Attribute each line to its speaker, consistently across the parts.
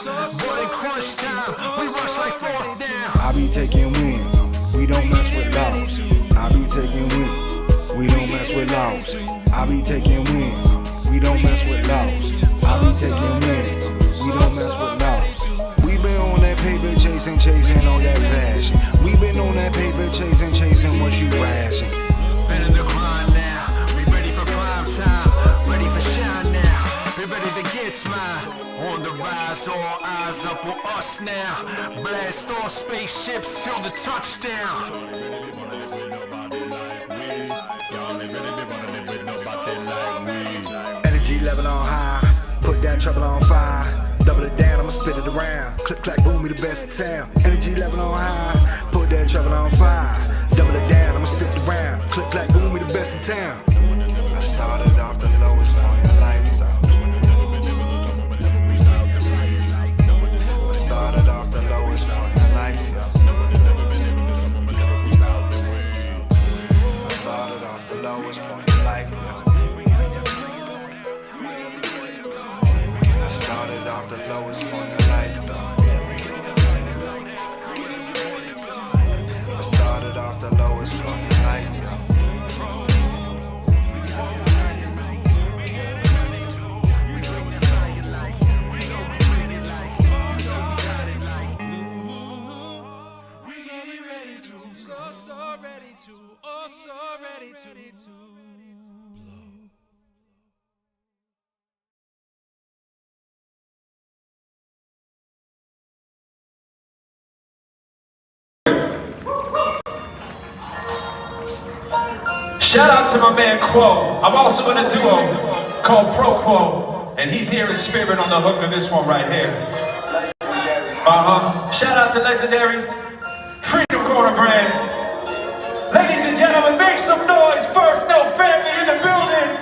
Speaker 1: But in crunch time, we rush like fourth down.
Speaker 2: I be taking wins, we don't mess with laws. I be taking wins, we don't mess with laws. I be taking wins, we don't mess with laws. I be taking wins, we don't mess with laws. We been on that paper chasing all that fashion. We been on that paper chasing what you ration.
Speaker 1: Been in the grind now, we ready for prime time, ready for shine now. We ready to get smile. On the rise, all eyes up on us now. Blast off spaceships till the touchdown.
Speaker 2: Energy level on high, put that trouble on fire. Double it down, I'ma spit it around. Click, clack, boom, we the best in town. Energy level on high, put that trouble on fire. Double it down, I'ma spit it around. Click, clack, boom, we the best in town. I started off the lowest point in life, though. I started off the lowest point in life, though. I started off the lowest point in life, though. I started off the lowest point in life, though. I started off the lowest point in life, though.
Speaker 3: Ready to
Speaker 4: Shout out to my man Quo. I'm also in a duo called ProQuo, and he's here in spirit on the hook of this one right here. Shout out to Legendary Freedom Corner brand. Ladies and gentlemen, make some noise. First, no family in the building.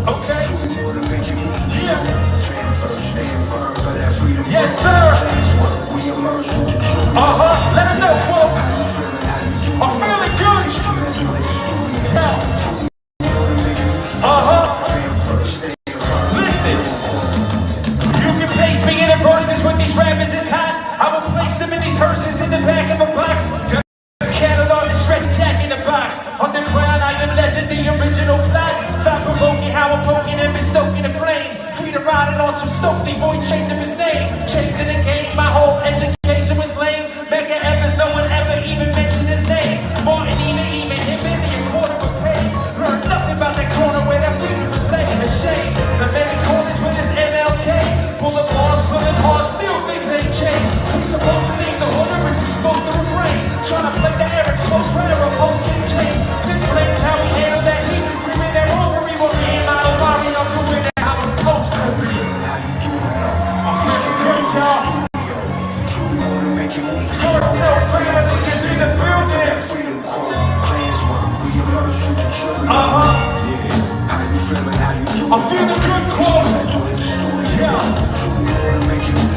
Speaker 4: Okay. Yeah. Yes, sir. Let him know, Quo. I'm feeling good. Listen. You can place me in the verses with these rappers is hot. I will place them in these hearses in the back of a box. Got a catalog and stretch jack in the box. On the ground, I am legend, the original plot. Thought provoking, how I'm poking and stoking the flames. Free to riding on some Stokely, boy, changing his name. Changing the game, my whole education was lame. Mega Evans, no one ever even mentioned his name. Martin even him in the quarter of a page. Learned nothing about that corner where that freedom was laying a shame. The many corners with his MLK. Full of bars, still things ain't changed. We supposed to think the order is we supposed to refrain. Trying to play the Eric's most rare of post King James. Spin flames, how we handle that heat. We win that rosary, what we ain't out of worry. I'm doing that, I was close to it. I'm feeling good, y'all. First, no family is in the building. I'm feeling good, Quo. Yeah.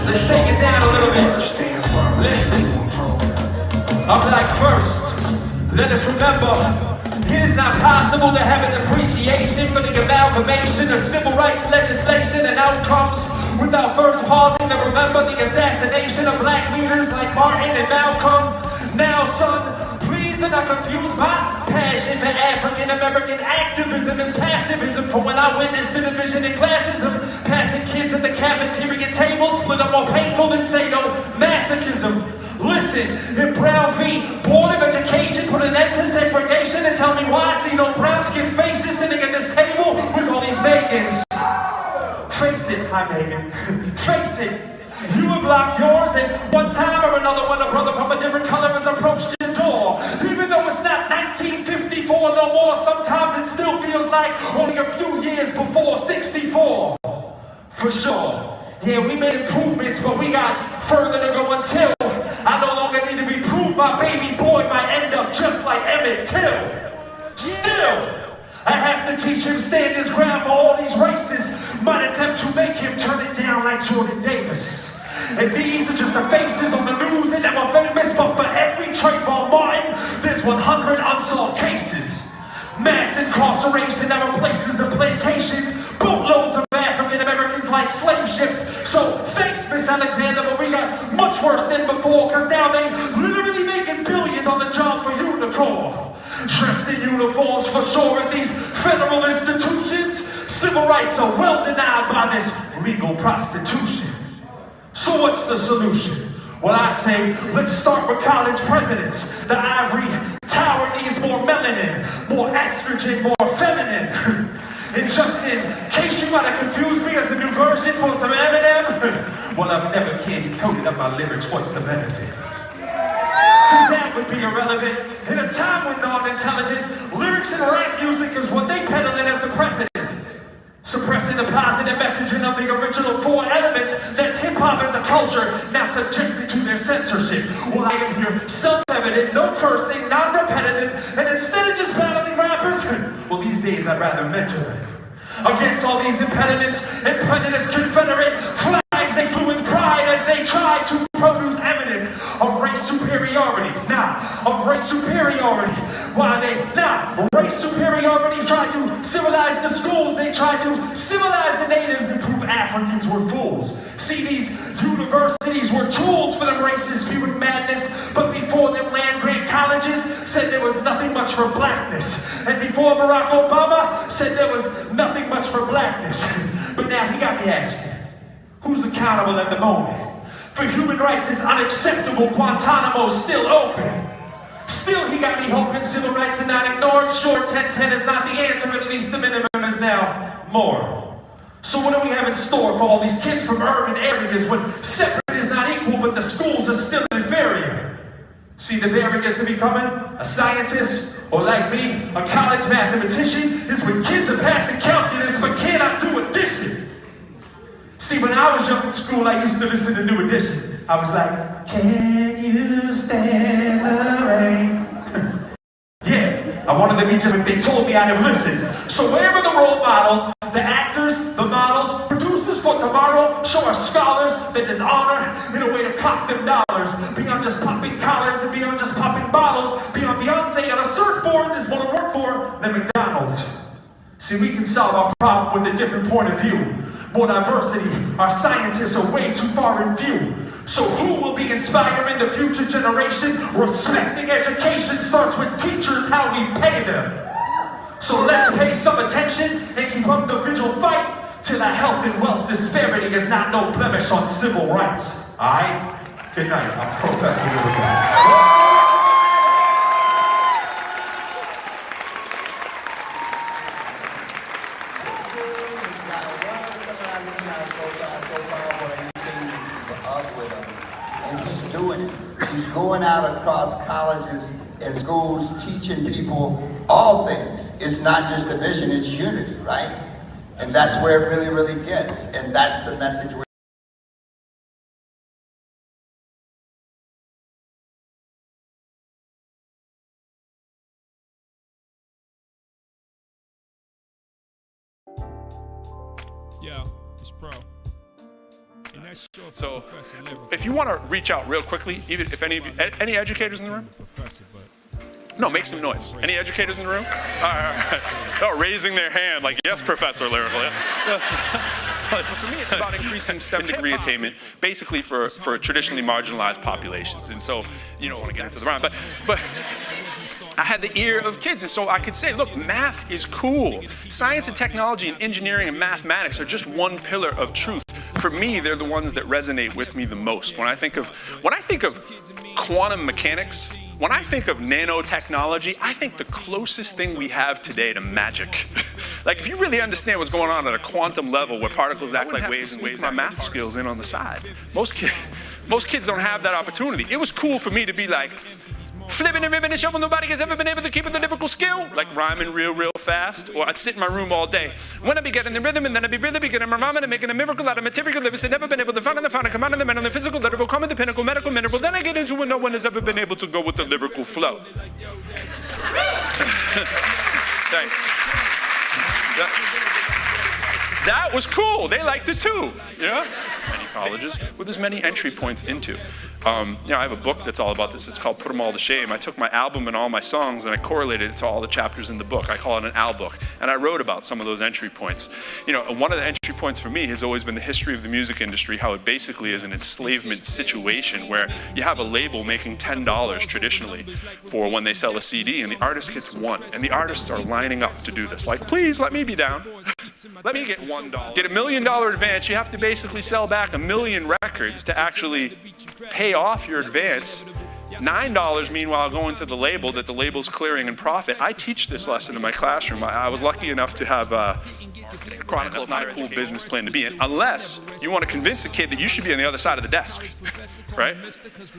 Speaker 4: Let's take it down a little bit. Listen. I'm like, first, let us remember, it is not possible to have an appreciation for the amalgamation of civil rights legislation and outcomes without first pausing to remember the assassination of black leaders like Martin and Malcolm. Now, son, please do not confuse my passion for African American activism as passivism from when I witnessed the division in classism. Passing kids at the cafeteria table split up more painful than sadomasochism. Listen, if Brown v. Board of Education put an end to segregation and tell me why I see no brown skin faces sitting at this table with all these Megans. Face it, hi Megan. Face it, you have locked yours, and one time or another when a brother from a different color has approached your door. Even though it's not 1954 no more, sometimes it still feels like only a few years before 64. For sure. Yeah, we made improvements, but we got further to go until I no longer need to be proved. My baby boy might end up just like Emmett Till. Still, I have to teach him stand his ground for all these races. Might attempt to make him turn it down like Jordan Davis. And these are just the faces on the news that never famous, but for every Trayvon Martin, there's 100 unsolved cases. Mass incarceration that replaces the plantations. Boatloads of African Americans like slave ships. So thanks, Miss Alexander, but we got much worse than before, because now they literally making billions on the job for you to call. Dressed in uniforms for sure at these federal institutions. Civil rights are well denied by this legal prostitution. So what's the solution? Well, I say, let's start with college presidents. The ivory tower needs more melanin, more estrogen, more feminine. And just in case you might have confused me as the new version for some Eminem, well, I've never candy coated up my lyrics. What's the benefit? Cause that would be irrelevant in a time when non-intelligent lyrics and rap music is what they peddling as the precedent. Suppressing the positive messaging of the original four elements that's hip-hop as a culture, now subjected to their censorship. Well, I am here self-evident, no cursing, non-repetitive, and instead of just battling rappers, well, these days I'd rather mentor them. Against all these impediments and prejudice, Confederate flags they flew with pride as they tried to produce evidence of race superiority. Of race superiority. Race superiority tried to civilize the schools. They tried to civilize the natives and prove Africans were fools. See, these universities were tools for them racist spewing madness, but before them land-grant colleges said there was nothing much for blackness. And before Barack Obama said there was nothing much for blackness. But now he got me asking, who's accountable at the moment? For human rights, it's unacceptable Guantanamo's still open. Still, he got me hoping civil rights are not ignored. Sure, 1010 is not the answer, at least the minimum is now more. So what do we have in store for all these kids from urban areas when separate is not equal, but the schools are still inferior? See, the barrier to becoming a scientist, or like me, a college mathematician, is when kids are passing calculus but cannot do addition. See, when I was young in school, I used to listen to New Edition. I was like, can you stand the rain? Yeah, I wanted to be just if they told me I'd have listened. So wherever the role models, the actors, the models, producers for tomorrow show our scholars that there's honor in a way to clock them dollars. Beyond just popping collars and beyond just popping bottles. Beyond Beyonce on a surfboard is what I work for than McDonald's. See, we can solve our problem with a different point of view. More diversity, our scientists are way too far in view. So who will be inspiring the future generation? Respecting education starts with teachers, how we pay them. So let's pay some attention and keep up the vigil fight till our health and wealth disparity is not no blemish on civil rights. Alright? Good night, I'm Professor Lyrical.
Speaker 5: He's going out across colleges and schools teaching people all things. It's not just division, it's unity, right? And that's where it really, really gets. And that's the message we're
Speaker 3: Yeah, it's Pro.
Speaker 6: So, if you want to reach out real quickly, even if any of you, any educators in the room? No, make some noise. Any educators in the room? All right. Oh, raising their hand like, yes, Professor Lyrical. But for me, it's about increasing STEM degree attainment, basically for traditionally marginalized populations. And so, you know, I want to get into the round, but I had the ear of kids, and so I could say, look, math is cool. Science and technology and engineering and mathematics are just one pillar of truth. For me, they're the ones that resonate with me the most. When I think of quantum mechanics, when I think of nanotechnology, I think the closest thing we have today to magic. Like, if you really understand what's going on at a quantum level where particles act like waves and waves, my math skills in on the side. Most kids don't have that opportunity. It was cool for me to be like, flipping and ribbing and shoving, nobody has ever been able to keep the lyrical skill. Like rhyming real fast. Or I'd sit in my room all day. When I'd be getting the rhythm and then I'd be really getting my rhyming and making a miracle out of material lyrics that never been able to find in the fountain, come out of the mental, the physical, lyrical, come in the pinnacle, medical, mineral. Then I get into it, no one has ever been able to go with the lyrical flow. Thanks. that was cool. They liked it too, you know? Many colleges with as many entry points into. I have a book that's all about this. It's called Put 'Em All to Shame. I took my album and all my songs and I correlated it to all the chapters in the book. I call it an al book. And I wrote about some of those entry points. One of the entry points for me has always been the history of the music industry, how it basically is an enslavement situation where you have a label making $10 traditionally for when they sell a CD and the artist gets one. And the artists are lining up to do this. Like, please let me be down. Let me get $1. Get $1 million advance. You have to basically sell back 1 million records to actually pay off your advance. $9, meanwhile, going to the label that the label's clearing in profit. I teach this lesson in my classroom. I was lucky enough to have Chronicle. That's not a cool business plan to be in, unless you want to convince a kid that you should be on the other side of the desk, right?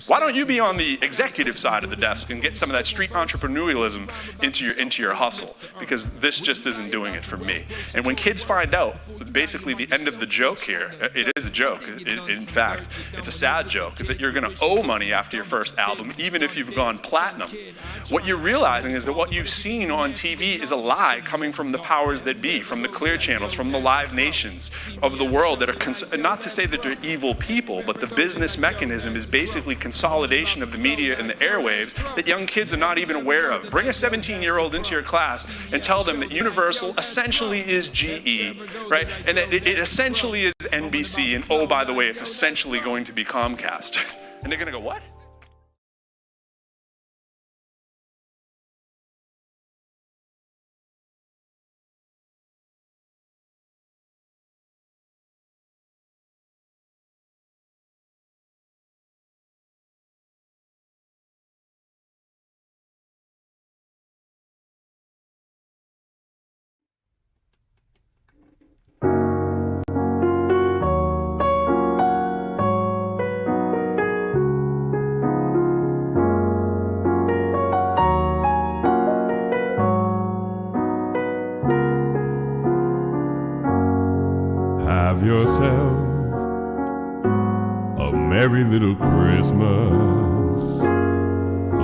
Speaker 6: Why don't you be on the executive side of the desk and get some of that street entrepreneurialism into your hustle? Because this just isn't doing it for me. And when kids find out, basically the end of the joke here, it is a joke. In fact, it's a sad joke that you're going to owe money after your first album, even if you've gone platinum. What you're realizing is that what you've seen on TV is a lie coming from the powers that be, from the Clear channels, from the Live Nations of the world that are, not to say that they're evil people, but the business mechanism is basically consolidation of the media and the airwaves that young kids are not even aware of. Bring a 17-year-old into your class and tell them that Universal essentially is GE, right? And that it essentially is NBC, and oh, by the way, it's essentially going to be Comcast. And they're gonna go, what?
Speaker 3: Have yourself a merry little Christmas.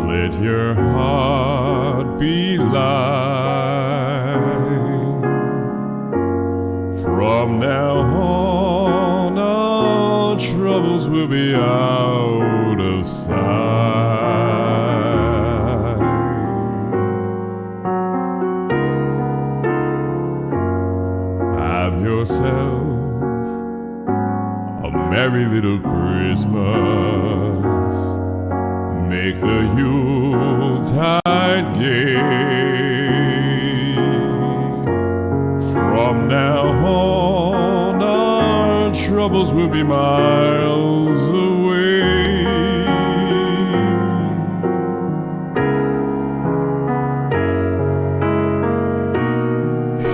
Speaker 3: Let your heart be light. From now on, our troubles will be out of sight. Have yourself a merry little Christmas. Make the Yuletide gay. From now on, our troubles will be miles away.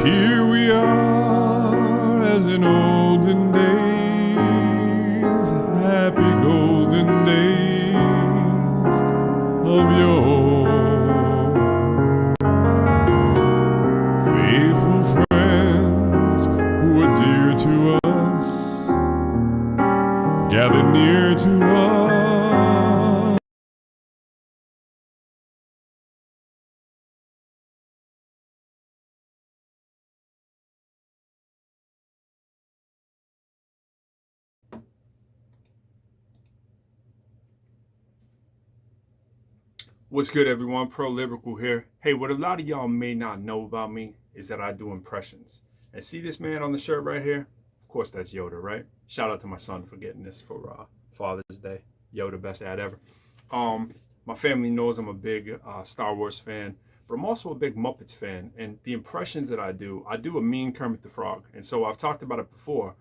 Speaker 3: Here we are as in olden days, happy golden days of yore. Faithful friends who are dear to us, gather near to us.
Speaker 7: What's good, everyone? Pro Lyrical here. Hey, what a lot of y'all may not know about me is that I do impressions. And see this man on the shirt right here? Of course, that's Yoda, right? Shout out to my son for getting this for Father's Day. Yoda, best dad ever. My family knows I'm a big Star Wars fan, but I'm also a big Muppets fan. And the impressions that I do a mean Kermit the Frog. And so I've talked about it before,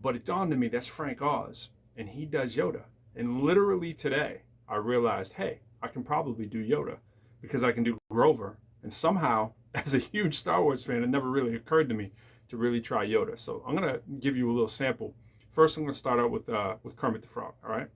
Speaker 7: but it dawned on me that's Frank Oz, and he does Yoda. And literally today, I realized, hey, I can probably do Yoda because I can do Grover. And somehow, as a huge Star Wars fan, it never really occurred to me to really try Yoda. So I'm gonna give you a little sample. First, I'm gonna start out with Kermit the Frog. All right.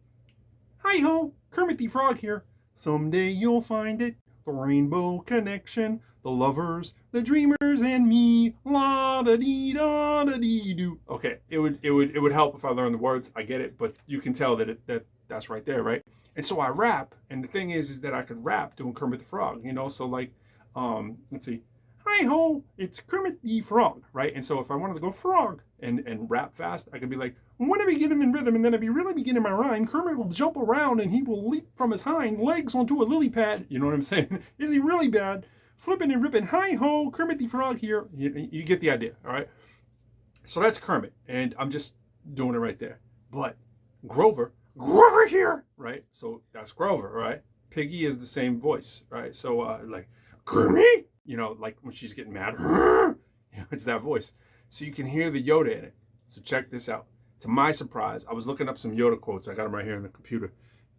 Speaker 7: Hi ho, Kermit the Frog here. Someday you'll find it, the Rainbow Connection, the lovers, the dreamers, and me. La da dee da da dee doo. Okay, it would help if I learned the words. I get it, but you can tell that that's right there, right? And so I rap, and the thing is that I could rap doing Kermit the Frog, you know. So like, let's see. Hi hi ho, it's Kermit the Frog, right? And so if I wanted to go frog and rap fast, I could be like, when I begin in rhythm, and then I'd be really beginning my rhyme, Kermit will jump around and he will leap from his hind legs onto a lily pad. You know what I'm saying? Is he really bad? Flipping and ripping, hi ho, Kermit the Frog here. You get the idea, all right? So that's Kermit, and I'm just doing it right there. But Grover here, right? So that's Grover, right? Piggy is the same voice, right? So like, Kermit, you know, like when she's getting mad, it's that voice. So you can hear the Yoda in it. So check this out. To my surprise, I was looking up some Yoda quotes. I got them right here on the computer.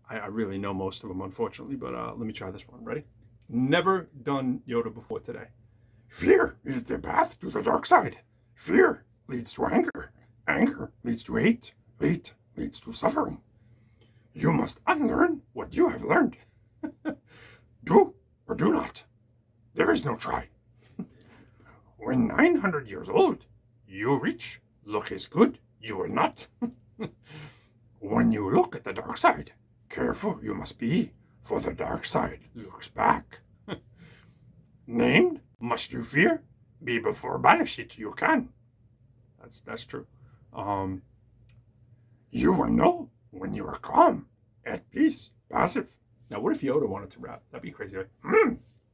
Speaker 7: I really know most of them, unfortunately, but let me try this one. Ready? Never done Yoda before today. Fear is the path to the dark side. Fear leads to anger. Anger leads to hate. Hate leads to suffering. You must unlearn what you have learned. Do or do not. There is no try. When 900 years old, you reach, look is good, you will not. When you look at the dark side, careful you must be, for the dark side looks back. Named, must you fear? Be before banish it you can. That's true. You will know when you are calm, at peace, passive. Now, what if Yoda wanted to rap? That'd be crazy. Like,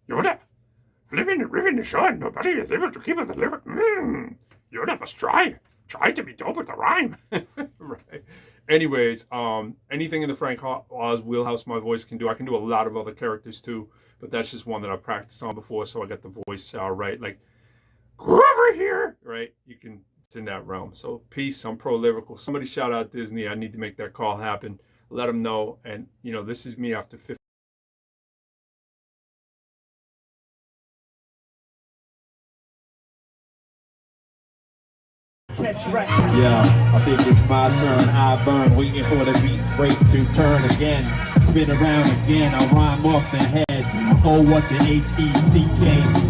Speaker 7: Yoda, flipping and ripping the show, and nobody is able to keep it delivered. Yoda must try to be dope with the rhyme. Right. Anyways, anything in the Frank Oz wheelhouse my voice can do. I can do a lot of other characters too, but that's just one that I've practiced on before, so I got the voice right. Like, Grover here, right? It's in that realm. So peace. I'm pro lyrical. Somebody shout out Disney. I need to make that call happen. Let them know. And you know, this is me after 50.
Speaker 8: Yeah, I think it's my turn. I burn, waiting for the beat break to turn again. Spin around again, I rhyme off the head. Oh, what the H-E-C-K.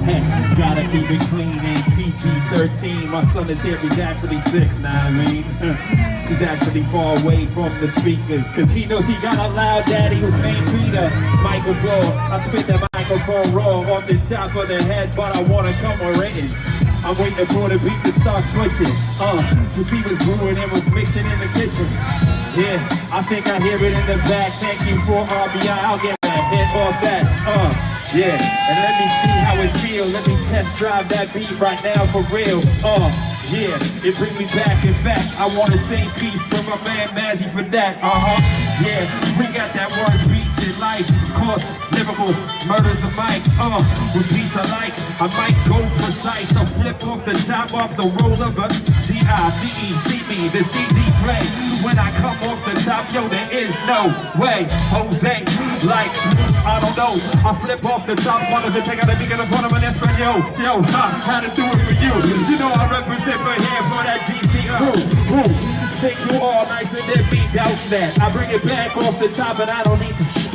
Speaker 8: Heck, gotta keep it clean and PG-13. My son is here, he's actually 6, now I mean. He's actually far away from the speakers, cause he knows he got a loud daddy who's named Peter. Michael Blow, I spit the microphone raw on the top of the head, but I wanna come written. I'm waiting for the beat to start switching, to see what's brewing and what's mixing in the kitchen. Yeah, I think I hear it in the back. Thank you for RBI, I'll get that hit off that, yeah. And let me see how it feels. Let me test drive that beat right now for real, yeah. It bring me back, in fact, I wanna say peace to my man Mazzy for that, yeah. We got that word beats in life, course, Liverpool, murders the mic, with beats I like, I might go precise, so flip off the top off the roll of a C-I-C-E, see me, the CD play, when I come off the top, yo, there is no way, Jose, like, I don't know, I flip off the top, wanted to take out the beat of the front of an espresso, yo, how to do it for you, you know I represent for here for that DC, think you all nice and then beat out that, I bring it back off the top and I don't need to.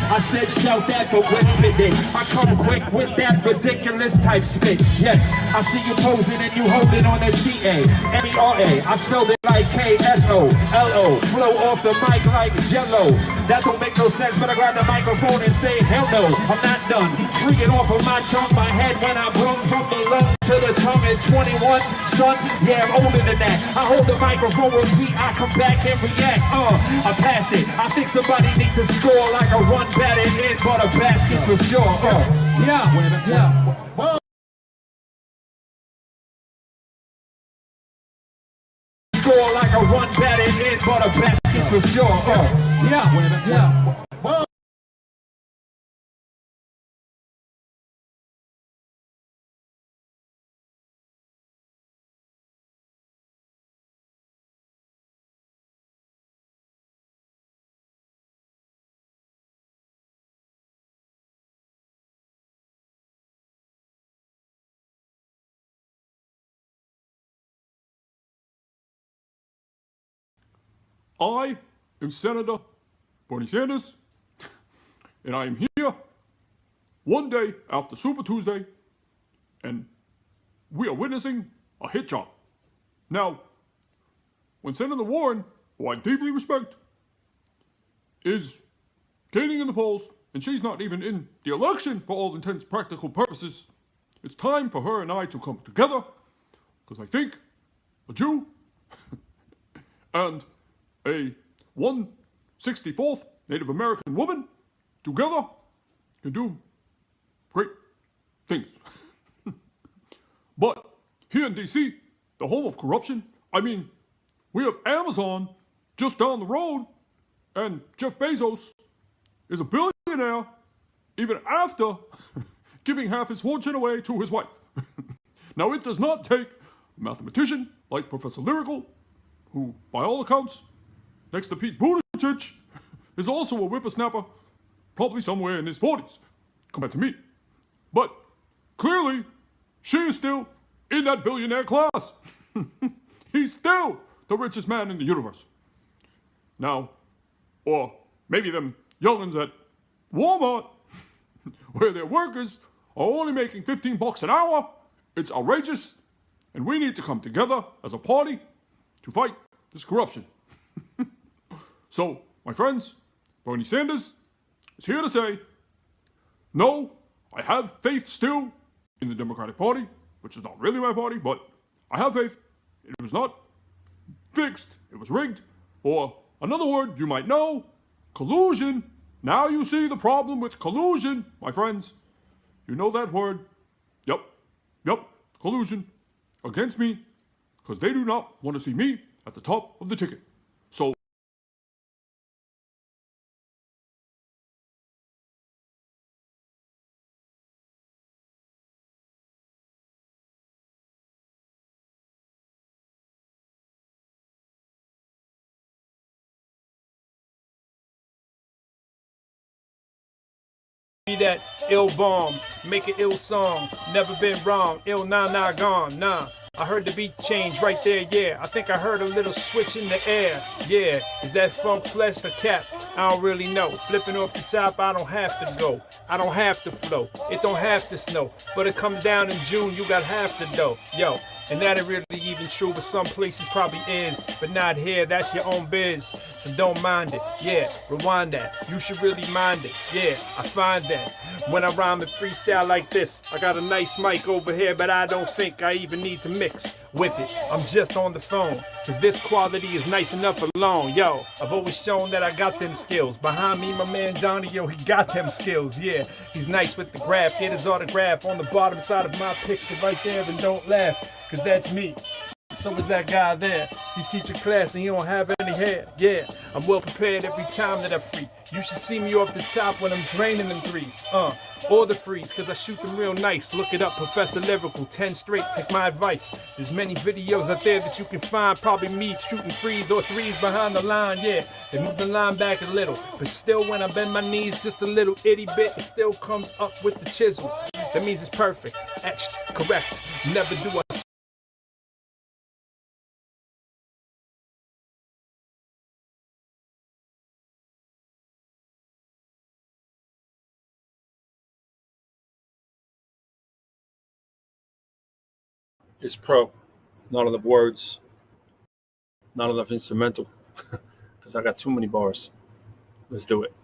Speaker 8: I said shout that for West Spitting. I come quick with that ridiculous type spit. Yes, I see you posing and you holding on the C-A-M-E-R-A. I spelled it like K-S-O-L-O. Flow off the mic like jello. That don't make no sense, but I grab the microphone and say hell no, I'm not done. Free it off of my tongue, my head when I brung from the lung to the tongue at 21. Son, yeah, I'm older than that. I hold the microphone with beat, I come back and react. I pass it. I think somebody needs to score like a run batted in, but a basket for sure. Yeah. Score like a run batted in, but a basket for sure. Yeah.
Speaker 3: I am Senator Bernie Sanders, and I am here one day after Super Tuesday, and we are witnessing a hit job. Now, when Senator Warren, who I deeply respect, is gaining in the polls, and she's not even in the election for all intents practical purposes, it's time for her and I to come together, because I think a Jew and a 1/64th Native American woman together can do great things. But here in DC, the home of corruption, I mean, we have Amazon just down the road, and Jeff Bezos is a billionaire even after giving half his fortune away to his wife. Now, it does not take a mathematician like Professor Lyrical, who, by all accounts, next to Pete Buttigieg, is also a whippersnapper, probably somewhere in his 40s, compared to me. But clearly, she is still in that billionaire class. He's still the richest man in the universe. Now, or maybe them young'uns at Walmart, where their workers are only making $15 an hour. It's outrageous, and we need to come together as a party to fight this corruption. So, my friends, Bernie Sanders is here to say, no, I have faith still in the Democratic Party, which is not really my party, but I have faith. It was not fixed, it was rigged, or another word you might know, collusion. Now you see the problem with collusion, my friends. You know that word. Yep, collusion against me, because they do not want to see me at the top of the ticket. So
Speaker 7: Be that ill bomb, make an ill song, never been wrong, ill nah gone, nah. I heard the beat change right there, yeah. I think I heard a little switch in the air, yeah. Is that funk flesh or cap? I don't really know. Flipping off the top, I don't have to go. I don't have to flow. It don't have to snow. But it comes down in June, you got half the dough, yo. And that ain't really even true, but some places probably is. But not here, that's your own biz. So don't mind it, yeah, rewind that. You should really mind it, yeah, I find that. When I rhyme and freestyle like this, I got a nice mic over here, but I don't think I even need to mix with it. I'm just on the phone, cause this quality is nice enough alone, yo. I've always shown that I got them skills. Behind me, my man Donnie, yo, he got them skills, yeah. He's nice with the graph, get his autograph on the bottom side of my picture right there, and don't laugh. Cause that's me. So is that guy there. He's teaching class and he don't have any hair. Yeah, I'm well prepared every time that I free. You should see me off the top when I'm draining them threes. Or the freeze, cause I shoot them real nice. Look it up, Professor Lyrical, 10 straight, take my advice. There's many videos out there that you can find. Probably me shooting frees or threes behind the line, yeah. They move the line back a little. But still when I bend my knees just a little itty bit, it still comes up with the chisel. That means it's perfect, etched, correct. Never do I
Speaker 9: It's pro. Not enough words. Not enough instrumental. Because I got too many bars. Let's do it.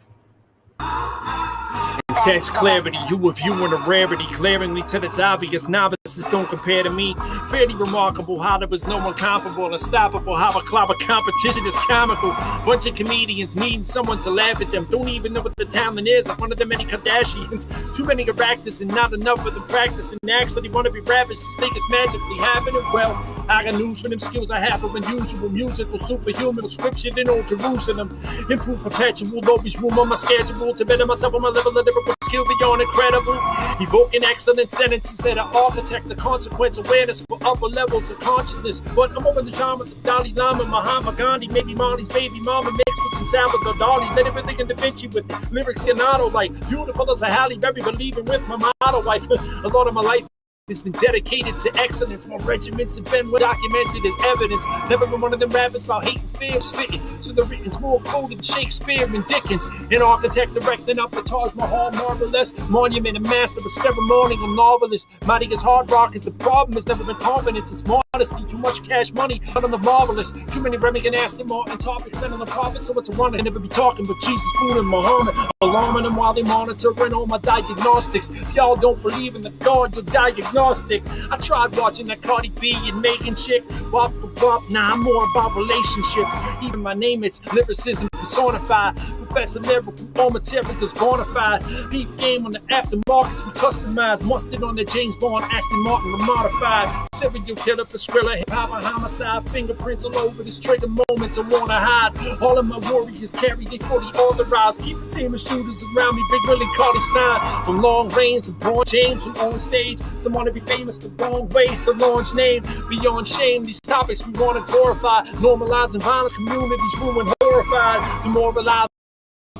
Speaker 9: Intense clarity, you are viewing a rarity, glaringly to the obvious. Novices don't compare to me. Fairly remarkable how there was no one comparable, unstoppable. How a clobber competition is comical. Bunch of comedians needing someone to laugh at them. Don't even know what the talent is. Like one of the many Kardashians. Too many are actors and not enough of them practicing. Actually want to be rappers, just think it's magically happening. Well, I got news for them skills I have are unusual. Musical, superhuman, scripture in old Jerusalem. Improve perpetual, always room on my schedule to better myself on my level of lyrical skill beyond incredible. Evoking excellent sentences that are architect the consequence awareness for upper levels of consciousness. But I'm over the genre of the Dalai Lama, Mahatma Gandhi, maybe Molly's baby mama mixed with some Salvador Dali. Let everything in Da Vinci with lyrics Leonardo like beautiful as a Halle Berry, believing with my model wife. A lot of my life has been dedicated to excellence. My regiments have been well documented as evidence. Never been one of them rappers about hate and fear spitting. So the written's more quoted than Shakespeare and Dickens. An architect directing up the Taj Mahal, marvelous monument, a master, a ceremonial novelist. Mighty as hard rock is the problem. It's never been confidence. It's modesty. Too much cash money, but on the marvelous. Too many Remington, Aston Martin topics and on the profit. So it's a wonder I never be talking, but Jesus, Buddha, and Muhammad, alarming them while they monitoring all my diagnostics. Y'all don't believe in the God, you're diagnostic. I tried watching that Cardi B and Megan chick. Wop, wop, nah, I'm more about relationships. Even my name, it's lyricism personified. Professor lyrical, all materials bona fide. Deep game on the aftermarkets, we customize. Mustard on the James Bond, Aston Martin, modified. Serial killer, for Skrilla, hip-hop, and homicide. Fingerprints all over this trigger moments I wanna hide. All of my warriors carry, they fully authorized. Keep a team of shooters around me, Big Willie, Cardi Stein. From long range to Braun James, from on stage. Some wanna be famous the wrong way, so launch name. Beyond shame, these topics we wanna glorify. Normalizing violent communities, ruin horrified. Demoralize.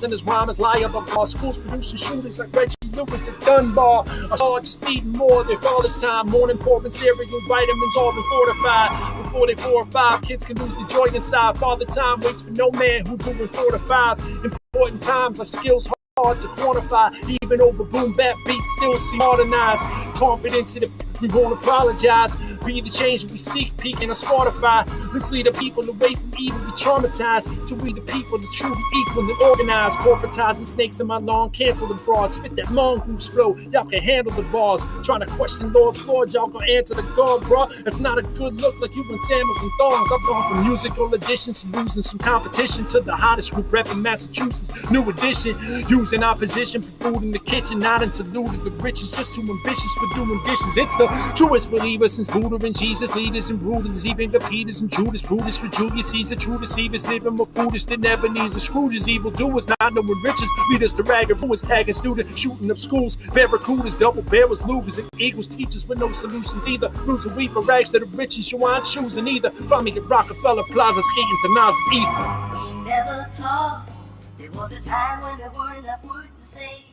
Speaker 9: And his rhyme is lie about our schools producing shooters like Reggie Lewis at Dunbar. Our stars just needing more. They fall this time. Morning pouring cereal, vitamins all been fortified. Before they 4 or 5, kids can lose the joy inside. Father time waits for no man who doing 4 to 5. Important times like skills hard to quantify. Even over boom bap beats, still see modernized. Confidence in the we won't apologize. Be the change that we seek, peaking on Spotify. Let's lead the people away from evil, be traumatized. To we the people, the truly equal and organized. Corporatizing snakes in my lawn, canceling fraud. Spit that mongoose flow, y'all can handle the bars. Trying to question Lord Lord, y'all gonna answer the God, bro. That's not a good look, like you in sandals and thongs. I've gone from musical additions to losing some competition to the hottest group rep in Massachusetts. New edition, using opposition for food in the kitchen, not into looting the riches, just too ambitious for doing dishes. It's the truest believer since Buddha and Jesus, leaders and bruters, even the Peters and Judas, Brutus with Julius Caesar, true deceivers, living more foolish than Ebenezer Scrooge's evil doers, not knowing riches, lead us to rag and ruins, tagging students, shooting up schools, barracudas, double barrels, Lugers, and Eagles, teachers with no solutions either, losing weaver rags to the riches you aren't choosing either, find me at Rockefeller Plaza, skating to Nas's ether.
Speaker 10: We never talked, there was a time when there weren't enough words to say.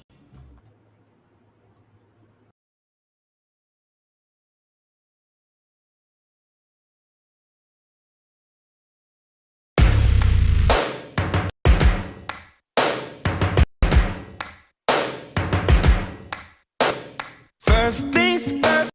Speaker 2: First things first.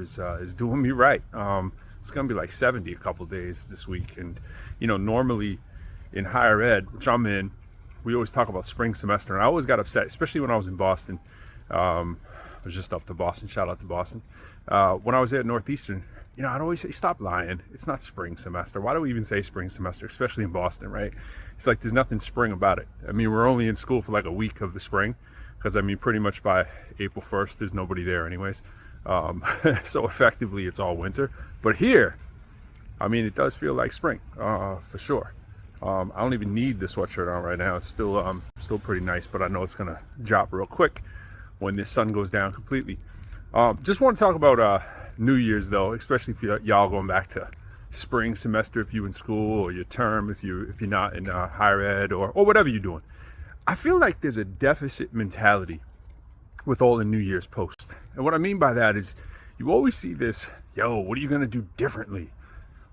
Speaker 7: Is doing me right. It's gonna be like 70 a couple days this week, and you know, normally in higher ed, which I'm in, we always talk about spring semester, and I always got upset, especially when I was in Boston. I was just up to Boston, shout out to Boston. When I was at Northeastern, you know, I'd always say, stop lying, it's not spring semester. Why do we even say spring semester, especially in Boston, right? It's like there's nothing spring about it. I mean, we're only in school for like a week of the spring, because I mean, pretty much by April 1st, there's nobody there anyways. So effectively it's all winter, but here, I mean, it does feel like spring, for sure. I don't even need the sweatshirt on right now. It's still pretty nice, but I know it's gonna drop real quick when this sun goes down completely. Just want to talk about New Year's though, especially if y'all going back to spring semester, if you in school, or your term if you're not in higher ed or whatever you're doing. I feel like there's a deficit mentality with all the New Year's posts. And what I mean by that is you always see this, yo, what are you going to do differently?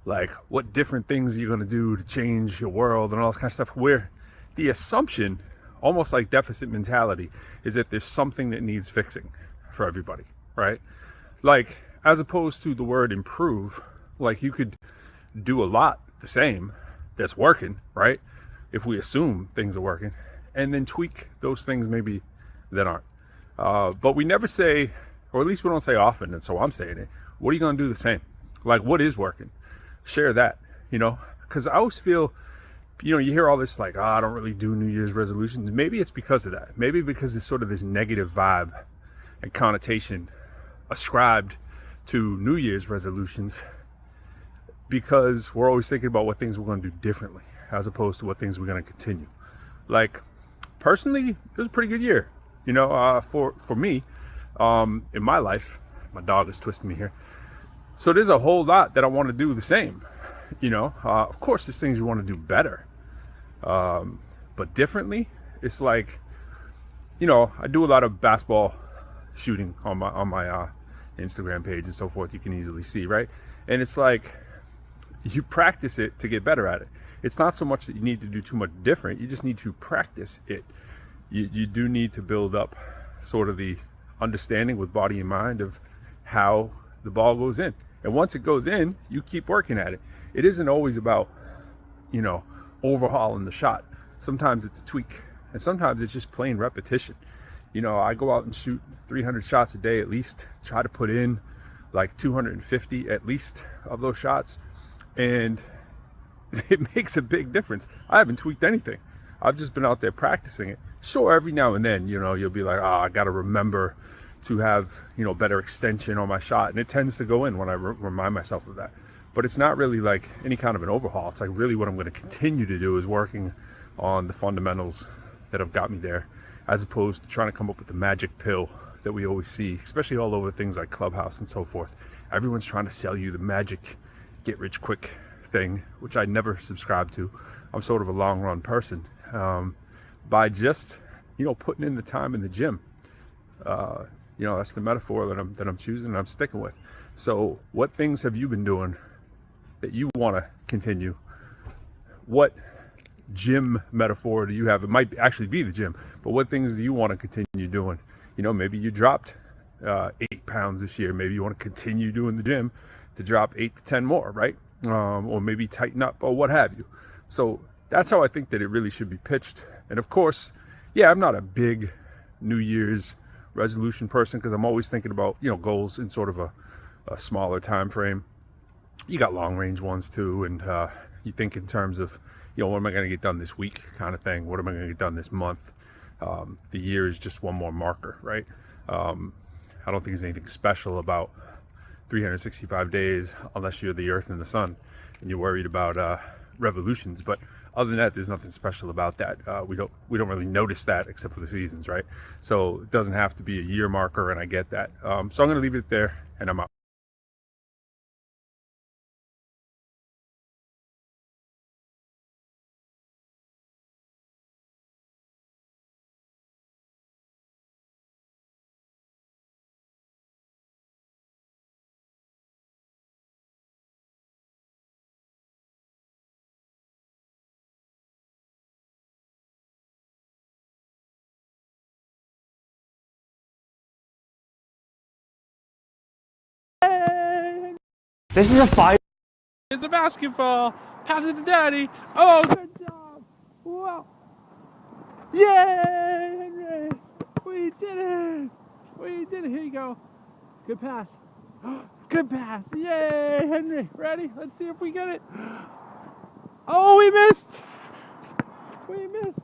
Speaker 7: Like, what different things are you going to do to change your world and all this kind of stuff, where the assumption, almost like deficit mentality, is that there's something that needs fixing for everybody, right? Like, as opposed to the word improve, like you could do a lot the same that's working, right? If we assume things are working, and then tweak those things maybe that aren't. But we never say, or at least we don't say often, and so I'm saying it, what are you going to do the same? Like, what is working? Share that, you know? Because I always feel, you know, you hear all this like, I don't really do New Year's resolutions. Maybe it's because of that. Maybe because there's sort of this negative vibe and connotation ascribed to New Year's resolutions, because we're always thinking about what things we're going to do differently as opposed to what things we're going to continue. Like, personally, it was a pretty good year, you know, for me, in my life. My dog is twisting me here. So there's a whole lot that I want to do the same, you know. Of course, there's things you want to do better, but differently. It's like, you know, I do a lot of basketball shooting on my Instagram page and so forth. You can easily see, right? And it's like, you practice it to get better at it. It's not so much that you need to do too much different. You just need to practice it. You do need to build up sort of the understanding with body and mind of how the ball goes in. And once it goes in, you keep working at it. It isn't always about, you know, overhauling the shot. Sometimes it's a tweak, and sometimes it's just plain repetition. You know, I go out and shoot 300 shots a day at least, try to put in like 250 at least of those shots, and it makes a big difference. I haven't tweaked anything. I've just been out there practicing it. Sure, every now and then, you know, you'll be like, I got to remember to have, you know, better extension on my shot, and it tends to go in when I remind myself of that. But it's not really like any kind of an overhaul. It's like really what I'm going to continue to do is working on the fundamentals that have got me there, as opposed to trying to come up with the magic pill that we always see, especially all over things like Clubhouse and so forth. Everyone's trying to sell you the magic get rich quick thing, which I never subscribe to. I'm sort of a long run person, by just, you know, putting in the time in the gym. You know, that's the metaphor that I'm choosing and I'm sticking with. So what things have you been doing that you want to continue? What gym metaphor do you have? It might actually be the gym, but what things do you want to continue doing? You know, maybe you dropped 8 pounds this year. Maybe you want to continue doing the gym to drop 8 to 10 more, right? Or maybe tighten up or what have you. So that's how I think that it really should be pitched. And of course, yeah, I'm not a big New Year's resolution person, because I'm always thinking about, you know, goals in sort of a smaller time frame. You got long range ones too, and you think in terms of, you know, what am I going to get done this week kind of thing? What am I going to get done this month? The year is just one more marker, right? I don't think there's anything special about 365 days unless you're the earth and the sun and you're worried about revolutions. But other than that, there's nothing special about that. We don't really notice that except for the seasons, right? So it doesn't have to be a year marker, and I get that. So I'm going to leave it there, and I'm out.
Speaker 11: This is a fight.
Speaker 9: It's a basketball. Pass it to daddy. Oh, good job. Wow. Yay, Henry. We did it. We did it. Here you go. Good pass. Good pass. Yay, Henry. Ready? Let's see if we get it. Oh, we missed. We missed.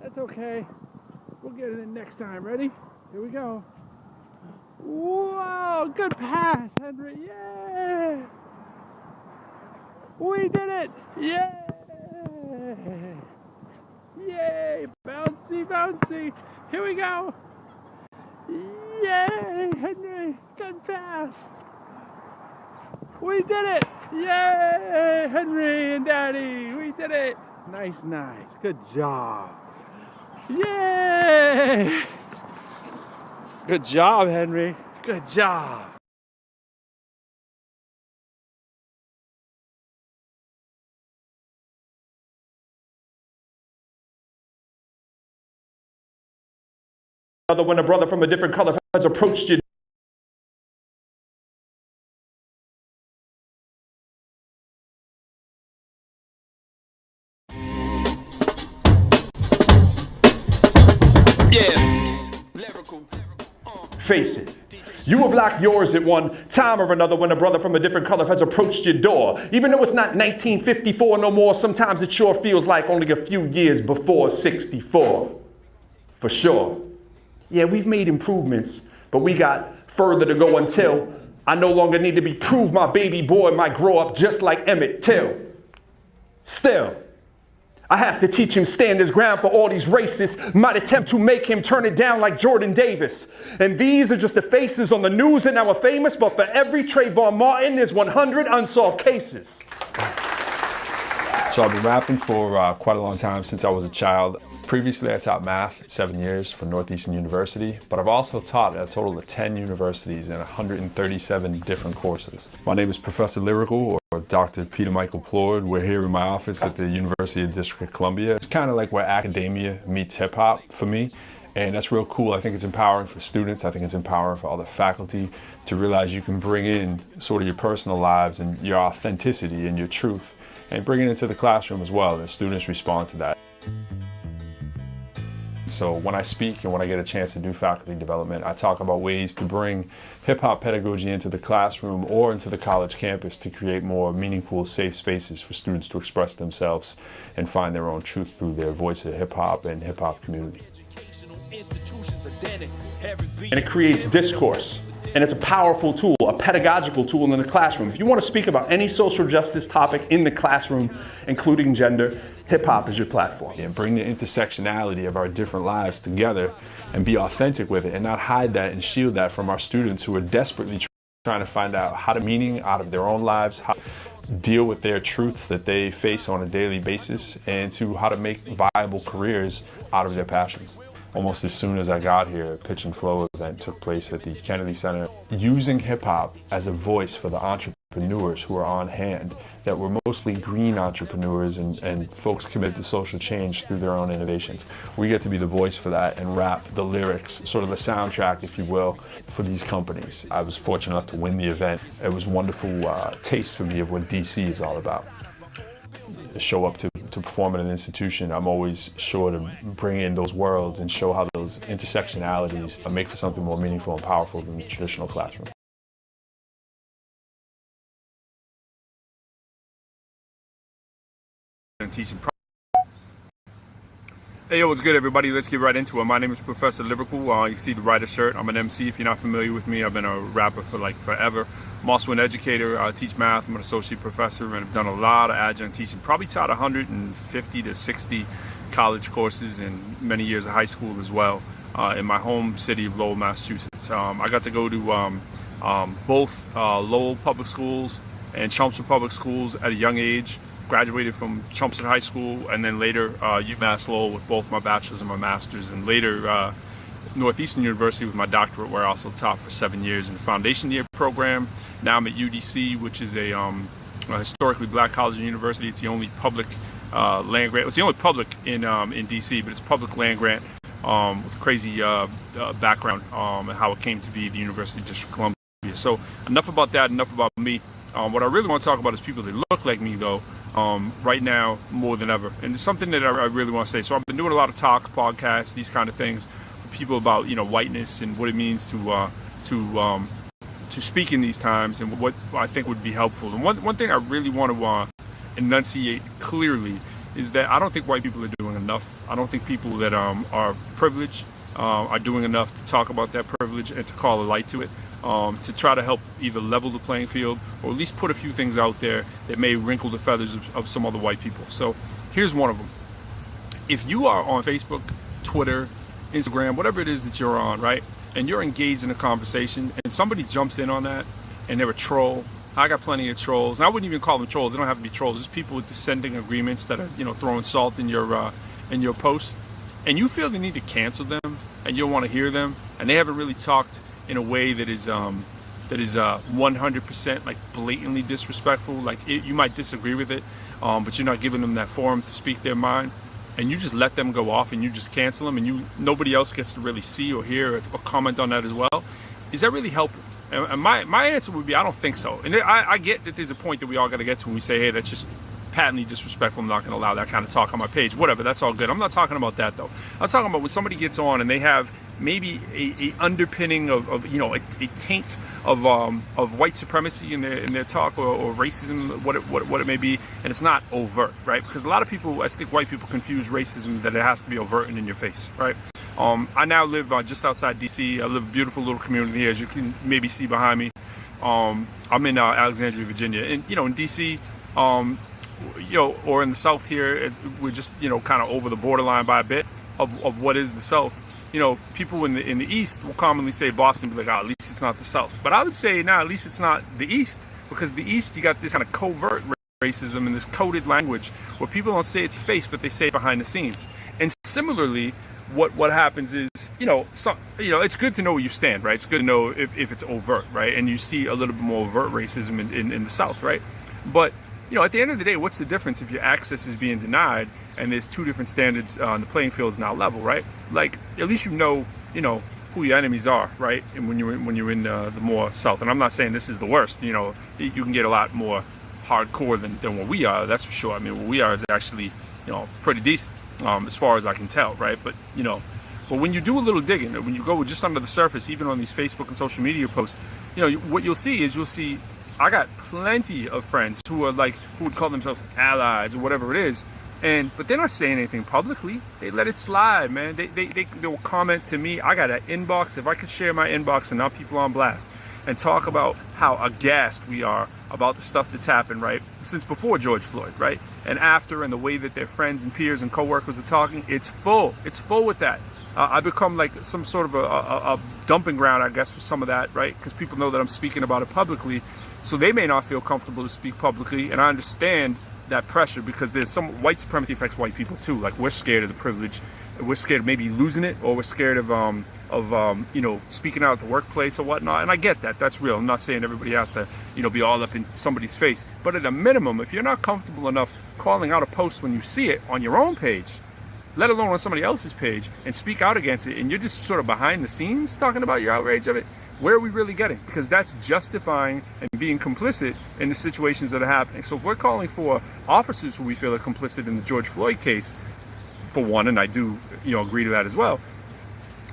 Speaker 9: That's okay. We'll get it in next time. Ready? Here we go. Whoa, good pass, Henry. Yeah. We did it. Yeah. Yay. Bouncy, bouncy. Here we go. Yay, Henry. Good pass. We did it. Yay, Henry and Daddy. We did it. Nice, nice. Good job. Yay. Good job, Henry. Good job.
Speaker 12: When a brother from a different color has approached you. Yeah. You have locked yours at one time or another when a brother from a different color has approached your door. Even though it's not 1954 no more, sometimes it sure feels like only a few years before 64. For sure. Yeah, we've made improvements, but we got further to go until I no longer need to be proved my baby boy might grow up just like Emmett Till. Still, I have to teach him stand his ground for all these racists might attempt to make him turn it down like Jordan Davis. And these are just the faces on the news that now are famous, but for every Trayvon Martin, there's 100 unsolved cases.
Speaker 7: So I've been rapping for quite a long time, since I was a child. Previously, I taught math 7 years for Northeastern University, but I've also taught at a total of 10 universities and 137 different courses. My name is Professor Lyrical, or Dr. Peter Michael Plord. We're here in my office at the University of District of Columbia. It's kind of like where academia meets hip hop for me, and that's real cool. I think it's empowering for students. I think it's empowering for all the faculty to realize you can bring in sort of your personal lives and your authenticity and your truth, and bring it into the classroom as well, and students respond to that. So when I speak and when I get a chance to do faculty development, I talk about ways to bring hip-hop pedagogy into the classroom or into the college campus to create more meaningful, safe spaces for students to express themselves and find their own truth through their voice of hip-hop and hip-hop community. And it creates discourse. And it's a powerful tool, a pedagogical tool in the classroom. If you want to speak about any social justice topic in the classroom, including gender, hip-hop is your platform. And bring the intersectionality of our different lives together and be authentic with it and not hide that and shield that from our students who are desperately trying to find out how to meaning out of their own lives, how to deal with their truths that they face on a daily basis, and to how to make viable careers out of their passions. Almost as soon as I got here, a Pitch and Flow event took place at the Kennedy Center, using hip hop as a voice for the entrepreneurs who are on hand, that were mostly green entrepreneurs and folks committed to social change through their own innovations. We get to be the voice for that and rap the lyrics, sort of the soundtrack, if you will, for these companies. I was fortunate enough to win the event. It was a wonderful taste for me of what DC is all about. To show up to perform at an institution, I'm always sure to bring in those worlds and show how those intersectionalities make for something more meaningful and powerful than the traditional classroom. And teaching. Hey, yo, what's good, everybody? Let's get right into it. My name is Professor Lyrical. You can see the writer shirt. I'm an MC. If you're not familiar with me, I've been a rapper for like forever. I'm also an educator. I teach math. I'm an associate professor, and I've done a lot of adjunct teaching. Probably taught 150 to 60 college courses and many years of high school as well in my home city of Lowell, Massachusetts. I got to go to both Lowell Public Schools and Chelmsford Public Schools at a young age. Graduated from Chelmsford High School, and then later UMass Lowell with both my bachelor's and my master's, and later Northeastern University with my doctorate, where I also taught for 7 years in the foundation year program. Now I'm at UDC, which is a historically black college and university. It's the only public land grant. It's the only public in DC, but it's a public land grant with a crazy background and how it came to be the University of District of Columbia. So enough about that, enough about me. What I really want to talk about is people that look like me, though, right now more than ever. And it's something that I really want to say. So I've been doing a lot of talks, podcasts, these kind of things with people about, you know, whiteness and what it means to speak in these times and what I think would be helpful. And one thing I really want to enunciate clearly is that I don't think white people are doing enough. I don't think people that are privileged are doing enough to talk about that privilege and to call a light to it. To try to help either level the playing field or at least put a few things out there that may wrinkle the feathers of some other white people. So here's one of them. If you are on Facebook, Twitter, Instagram, whatever it is that you're on, right, and you're engaged in a conversation and somebody jumps in on that and they're a troll, I got plenty of trolls. And I wouldn't even call them trolls. They don't have to be trolls. Just people with dissenting agreements that are, you know, throwing salt in your posts. And you feel the need to cancel them and you don't want to hear them, and they haven't really talked in a way that is 100% like blatantly disrespectful. Like you might disagree with it, but you're not giving them that forum to speak their mind, and you just let them go off and you just cancel them, and nobody else gets to really see or hear or comment on that as well. Is that really helping? And my answer would be I don't think so. And I get that there's a point that we all got to get to when we say, hey, that's just patently disrespectful. I'm not going to allow that kind of talk on my page. Whatever, that's all good. I'm not talking about that though. I'm talking about when somebody gets on and they have maybe a underpinning of you know, a taint of white supremacy in their talk, or racism, what it may be, and it's not overt, right? Because a lot of people, I think white people confuse racism that it has to be overt and in your face, right? I now live just outside DC. I live in a beautiful little community, as you can maybe see behind me. I'm in Alexandria, Virginia, and you know, in DC, you know, or in the South here, we're just, you know, kind of over the borderline by a bit of what is the South. You know, people in the East will commonly say Boston, be like, oh, at least it's not the South. But I would say, nah, at least it's not the East, because the East, you got this kind of covert racism and this coded language where people don't say it to face, but they say it behind the scenes. And similarly, what happens is, you know, it's good to know where you stand, right? It's good to know if it's overt, right? And you see a little bit more overt racism in the South, right? But, you know, at the end of the day, what's the difference if your access is being denied and there's two different standards on the playing field is now level, right? Like, at least you know who your enemies are, right? And when you're in the more South, and I'm not saying this is the worst, you know, you can get a lot more hardcore than what we are, that's for sure. I mean, what we are is actually, you know, pretty decent. As far as I can tell, right? But you know, but when you do a little digging, when you go just under the surface, even on these Facebook and social media posts, you know, what you'll see I got plenty of friends who would call themselves allies or whatever it is, but they're not saying anything publicly. They let it slide, man. They will comment to me. I got an inbox. If I could share my inbox and not people on blast and talk about how aghast we are about the stuff that's happened, right, since before George Floyd, right, and after, and the way that their friends and peers and coworkers are talking, it's full with that. I become like some sort of a dumping ground, I guess, for some of that, right, because people know that I'm speaking about it publicly, so they may not feel comfortable to speak publicly, and I understand that pressure, because there's some white supremacy affects white people too. Like, we're scared of the privilege, we're scared of maybe losing it, or we're scared of you know, speaking out at the workplace or whatnot. And I get that, that's real. I'm not saying everybody has to, you know, be all up in somebody's face, but at a minimum, if you're not comfortable enough calling out a post when you see it on your own page, let alone on somebody else's page, and speak out against it, and you're just sort of behind the scenes talking about your outrage of it, where are we really getting? Because that's justifying and being complicit in the situations that are happening. So if we're calling for officers who we feel are complicit in the George Floyd case, for one, and I do, you know, agree to that as well,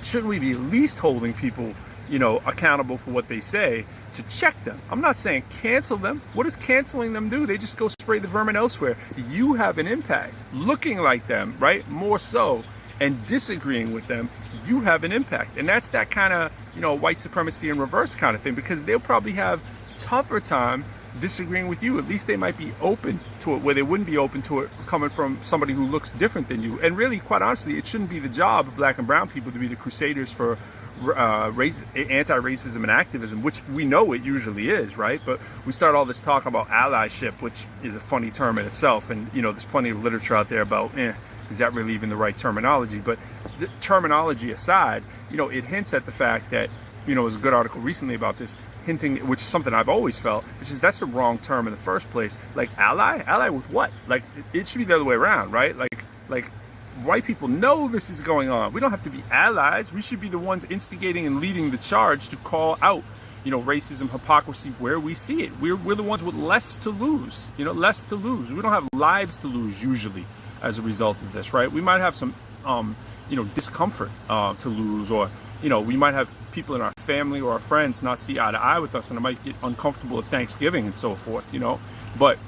Speaker 7: shouldn't we be at least holding people, you know, accountable for what they say, to check them? I'm not saying cancel them. What does canceling them do? They just go spray the vermin elsewhere. You have an impact. Looking like them, right, more so, and disagreeing with them, you have an impact. And that's that kind of, you know, white supremacy in reverse kind of thing, because they'll probably have tougher time disagreeing with you. At least they might be open to it, where they wouldn't be open to it coming from somebody who looks different than you. And really, quite honestly, it shouldn't be the job of black and brown people to be the crusaders for anti-racism and activism, which we know it usually is, right? But we start all this talk about allyship, which is a funny term in itself, and you know, there's plenty of literature out there about is that really even the right terminology? But the terminology aside, you know, it hints at the fact that, you know, there's a good article recently about this, hinting, which is something I've always felt, which is that's the wrong term in the first place. Like, ally with what? Like, it should be the other way around, right? Like white people know this is going on. We don't have to be allies. We should be the ones instigating and leading the charge to call out, you know, racism, hypocrisy where we see it. We're the ones with less to lose, you know, less to lose. We don't have lives to lose usually as a result of this, right? We might have some, you know, discomfort to lose, or, you know, we might have people in our family or our friends not see eye to eye with us, and it might get uncomfortable at Thanksgiving and so forth, you know. But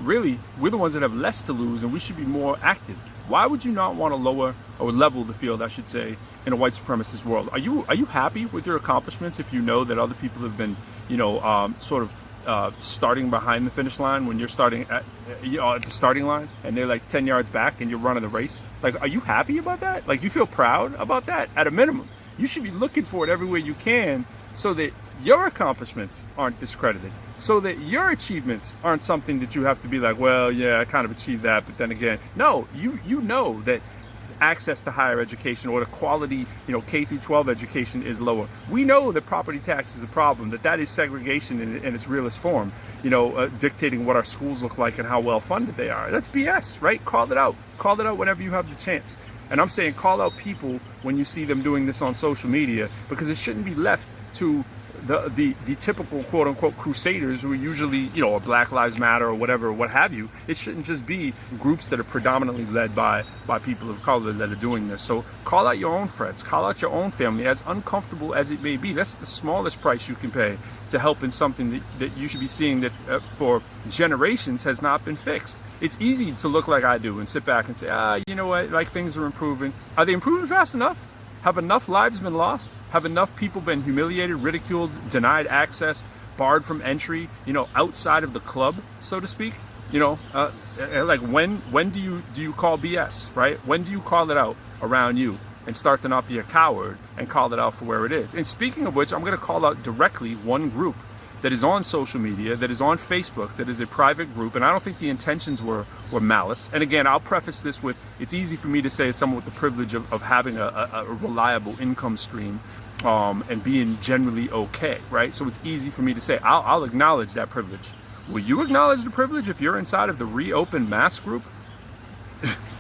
Speaker 7: really, we're the ones that have less to lose, and we should be more active. Why would you not want to lower or level the field, I should say, in a white supremacist world? Are you happy with your accomplishments if you know that other people have been, you know, sort of starting behind the finish line when you're starting at, you know, at the starting line, and they're like 10 yards back and you're running the race? Like, are you happy about that? Like, you feel proud about that? At a minimum, you should be looking for it everywhere you can, so that your accomplishments aren't discredited, so that your achievements aren't something that you have to be like, well, yeah, I kind of achieved that, but then again, no, you know that access to higher education, or the quality, you know, K through 12 education is lower. We know that property tax is a problem, that is segregation in its realest form, you know, dictating what our schools look like and how well funded they are. That's BS, right? Call it out whenever you have the chance. And I'm saying call out people when you see them doing this on social media, because it shouldn't be left to the typical quote unquote crusaders who are usually, you know, a Black Lives Matter or whatever, what have you. It shouldn't just be groups that are predominantly led by people of color that are doing this. So call out your own friends, call out your own family, as uncomfortable as it may be. That's the smallest price you can pay to help in something that you should be seeing that for generations has not been fixed. It's easy to look like I do and sit back and say, you know what, like things are improving. Are they improving fast enough? Have enough lives been lost? Have enough people been humiliated, ridiculed, denied access, barred from entry, you know, outside of the club, so to speak? You know, like when do you call BS, right? When do you call it out around you and start to not be a coward and call it out for where it is? And speaking of which, I'm going to call out directly one group that is on social media, that is on Facebook, that is a private group, and I don't think the intentions were malice. And again, I'll preface this with, it's easy for me to say as someone with the privilege of having a reliable income stream and being generally okay, right? So it's easy for me to say, I'll acknowledge that privilege. Will you acknowledge the privilege if you're inside of the Reopen Mask group?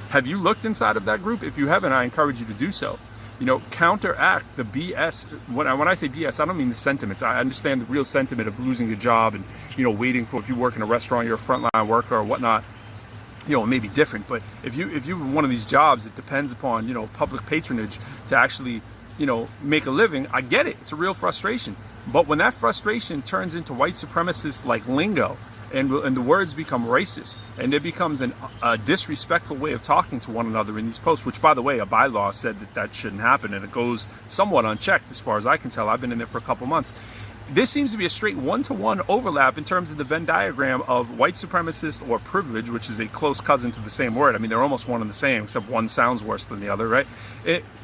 Speaker 7: Have you looked inside of that group? If you haven't, I encourage you to do so. You know, counteract the BS. When I say BS, I don't mean the sentiments. I understand the real sentiment of losing a job and, you know, waiting for, if you work in a restaurant, you're a frontline worker or whatnot, you know, it may be different. But if you one of these jobs, it depends upon, you know, public patronage to actually, you know, make a living. I get it. It's a real frustration. But when that frustration turns into white supremacist like lingo, and the words become racist, and it becomes a disrespectful way of talking to one another in these posts, which, by the way, a bylaw said that shouldn't happen, and it goes somewhat unchecked as far as I can tell. I've been in there for a couple months. This seems to be a straight one-to-one overlap in terms of the Venn diagram of white supremacist or privilege, which is a close cousin to the same word. I mean, they're almost one and the same, except one sounds worse than the other, right?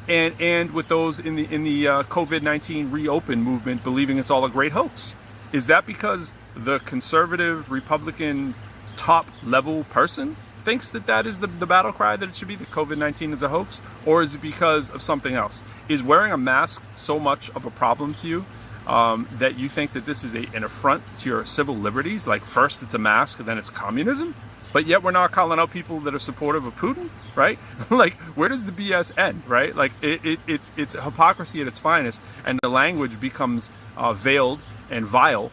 Speaker 7: And with those in the COVID-19 reopen movement believing it's all a great hoax. Is that because the conservative Republican top level person thinks that is the battle cry, that it should be that COVID-19 is a hoax? Or is it because of something else? Is wearing a mask so much of a problem to you that you think that this is an affront to your civil liberties? Like first it's a mask and then it's communism? But yet we're not calling out people that are supportive of Putin, right? Like, where does the BS end, right? Like it's hypocrisy at its finest, and the language becomes veiled and vile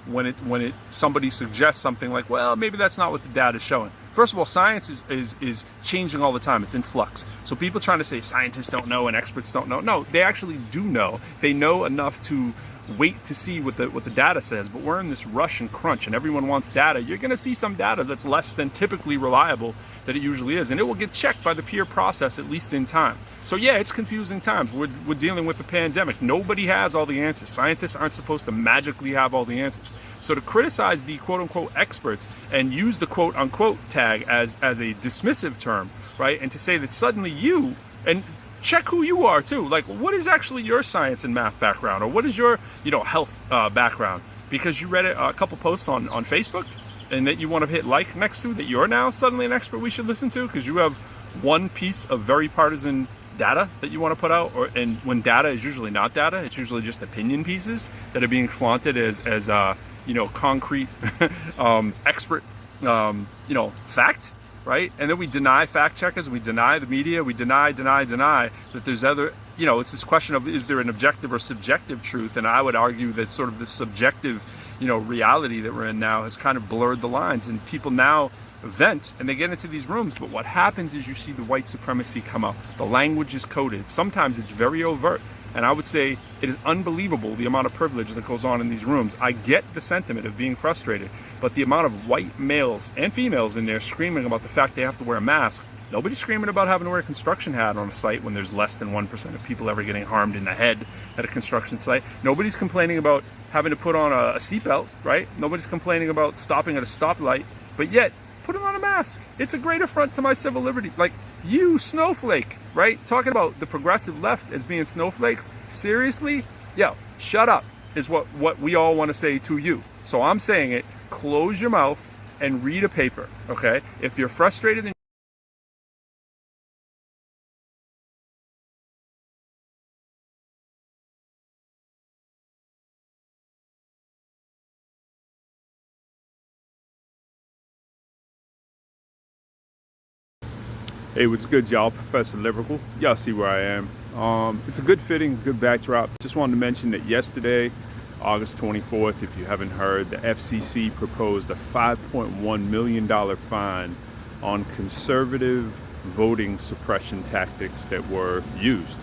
Speaker 7: when somebody suggests something like, well, maybe that's not what the data is showing. First of all, science is changing all the time. It's in flux. So people trying to say scientists don't know and experts don't know. No, they actually do know. They know enough to wait to see what the data says. But we're in this rush and crunch, and everyone wants data. You're going to see some data that's less than typically reliable that it usually is, and it will get checked by the peer process, at least in time. So yeah, it's confusing times. We're dealing with a pandemic. Nobody has all the answers. Scientists aren't supposed to magically have all the answers. So to criticize the quote-unquote experts and use the quote-unquote tag as a dismissive term, right? And to say that suddenly you, and check who you are too. Like, what is actually your science and math background, or what is your, you know, health background? Because you read a couple posts on Facebook, and that you want to hit like next to, that you're now suddenly an expert we should listen to because you have one piece of very partisan data that you want to put out, and when data is usually not data, it's usually just opinion pieces that are being flaunted as you know, concrete expert you know, fact. Right? And then we deny fact checkers, we deny the media, we deny that there's other, you know, it's this question of, is there an objective or subjective truth? And I would argue that sort of the subjective, you know, reality that we're in now has kind of blurred the lines, and people now vent and they get into these rooms. But what happens is you see the white supremacy come up. The language is coded. Sometimes it's very overt. And I would say it is unbelievable the amount of privilege that goes on in these rooms. I get the sentiment of being frustrated, but the amount of white males and females in there screaming about the fact they have to wear a mask. Nobody's screaming about having to wear a construction hat on a site when there's less than 1% of people ever getting harmed in the head at a construction site. Nobody's complaining about having to put on a seatbelt, right? Nobody's complaining about stopping at a stoplight, but yet putting on a mask. It's a great affront to my civil liberties. Like, you snowflake, right? Talking about the progressive left as being snowflakes. Seriously? Yo, shut up is what we all want to say to you. So I'm saying it, close your mouth and read a paper, okay? If you're frustrated, then
Speaker 3: Hey, what's good, y'all? Professor Lyrical. Y'all see where I am. It's a good fitting, good backdrop. Just wanted to mention that yesterday
Speaker 7: August 24th, if you haven't heard, the FCC proposed a $5.1 million fine on conservative voting suppression tactics that were used.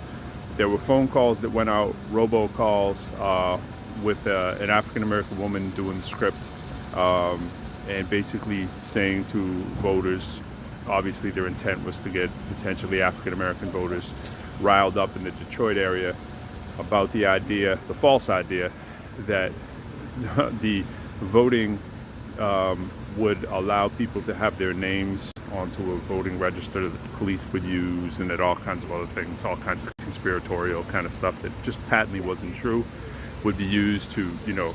Speaker 7: There were phone calls that went out, robocalls, with an African-American woman doing the script, and basically saying to voters, obviously their intent was to get potentially African-American voters riled up in the Detroit area about the idea, the false idea, that the voting would allow people to have their names onto a voting register that the police would use, and that all kinds of other things, all kinds of conspiratorial kind of stuff that just patently wasn't true, would be used to, you know,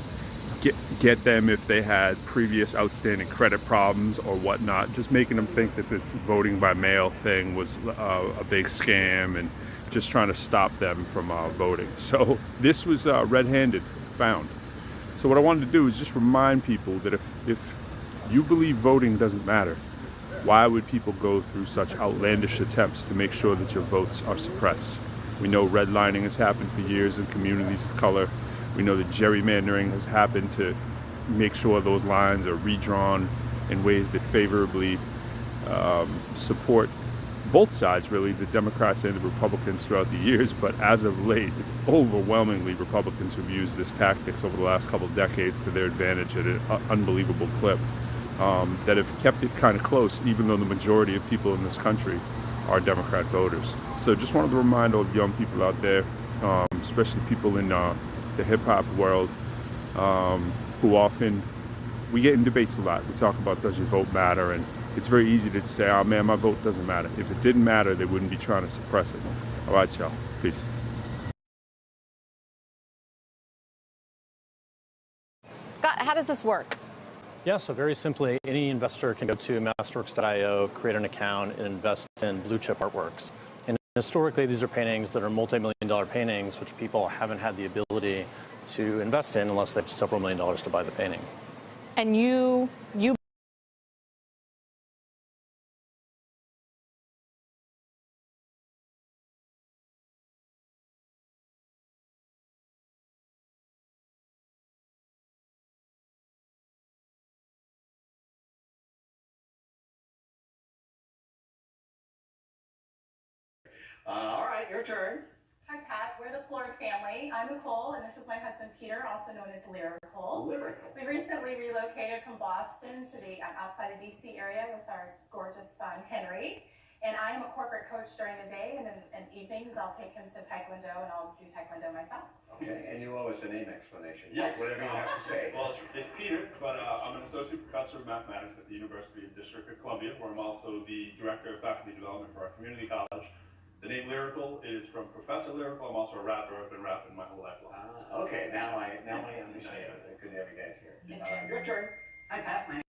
Speaker 7: get them if they had previous outstanding credit problems or whatnot, just making them think that this voting by mail thing was a big scam and just trying to stop them from voting. So this was red-handed found. So what I wanted to do is just remind people that if you believe voting doesn't matter, why would people go through such outlandish attempts to make sure that your votes are suppressed? We know redlining has happened for years in communities of color. We know that gerrymandering has happened to make sure those lines are redrawn in ways that favorably support both sides, really, the Democrats and the Republicans throughout the years. But as of late, it's overwhelmingly Republicans who've used this tactics over the last couple of decades to their advantage at an unbelievable clip, that have kept it kind of close, even though the majority of people in this country are Democrat voters. So just wanted to remind all the young people out there, especially people in the hip-hop world, who often, we get in debates a lot. We talk about, does your vote matter? And it's very easy to say, oh man, my vote doesn't matter. If it didn't matter, they wouldn't be trying to suppress it. All right, y'all. Peace.
Speaker 13: Scott, how does this work?
Speaker 14: Yeah, so very simply, any investor can go to masterworks.io, create an account, and invest in blue chip artworks. And historically, these are paintings that are multi-million-dollar paintings, which people haven't had the ability to invest in unless they have several $1 million to buy the painting.
Speaker 13: And you
Speaker 15: All right, your turn.
Speaker 16: Hi, Pat. We're the Floyd family. I'm Nicole, and this is my husband, Peter, also known as Lyrical. We recently relocated from Boston to the outside of D.C. area with our gorgeous son, Henry. And I am a corporate coach during the day, and in evenings, I'll take him to Taekwondo, and I'll do Taekwondo myself.
Speaker 15: Okay, and you owe us a name explanation.
Speaker 6: Yes.
Speaker 15: Whatever you have to say.
Speaker 6: Well, it's Peter, but I'm an associate professor of mathematics at the University of District of Columbia, where I'm also the director of faculty development for our community college. The name Lyrical is from Professor Lyrical. I'm also a rapper. I've been rapping my whole life long.
Speaker 15: Okay, now I understand. It's good to have you guys here. Your turn.
Speaker 17: Hi, Pat. My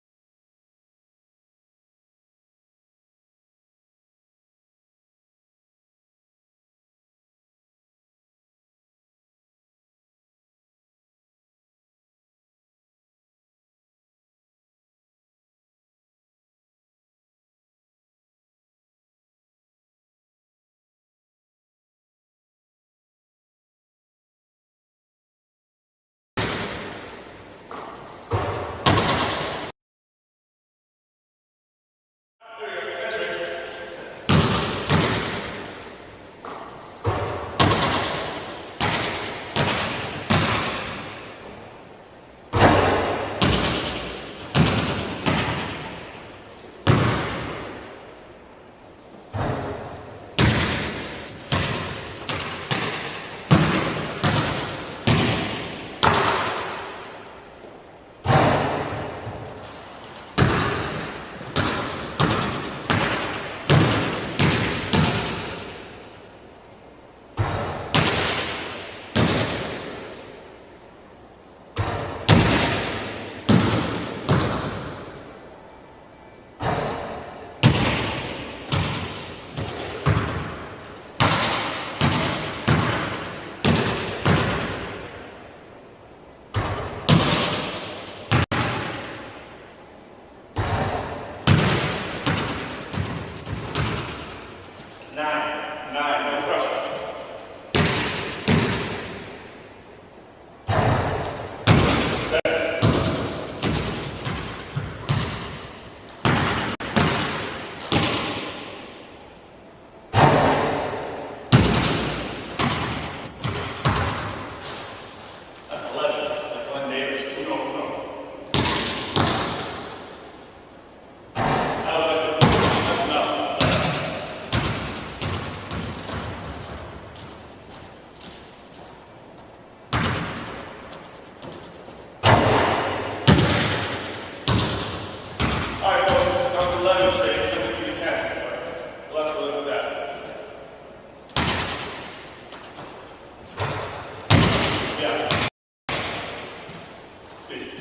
Speaker 6: Easy.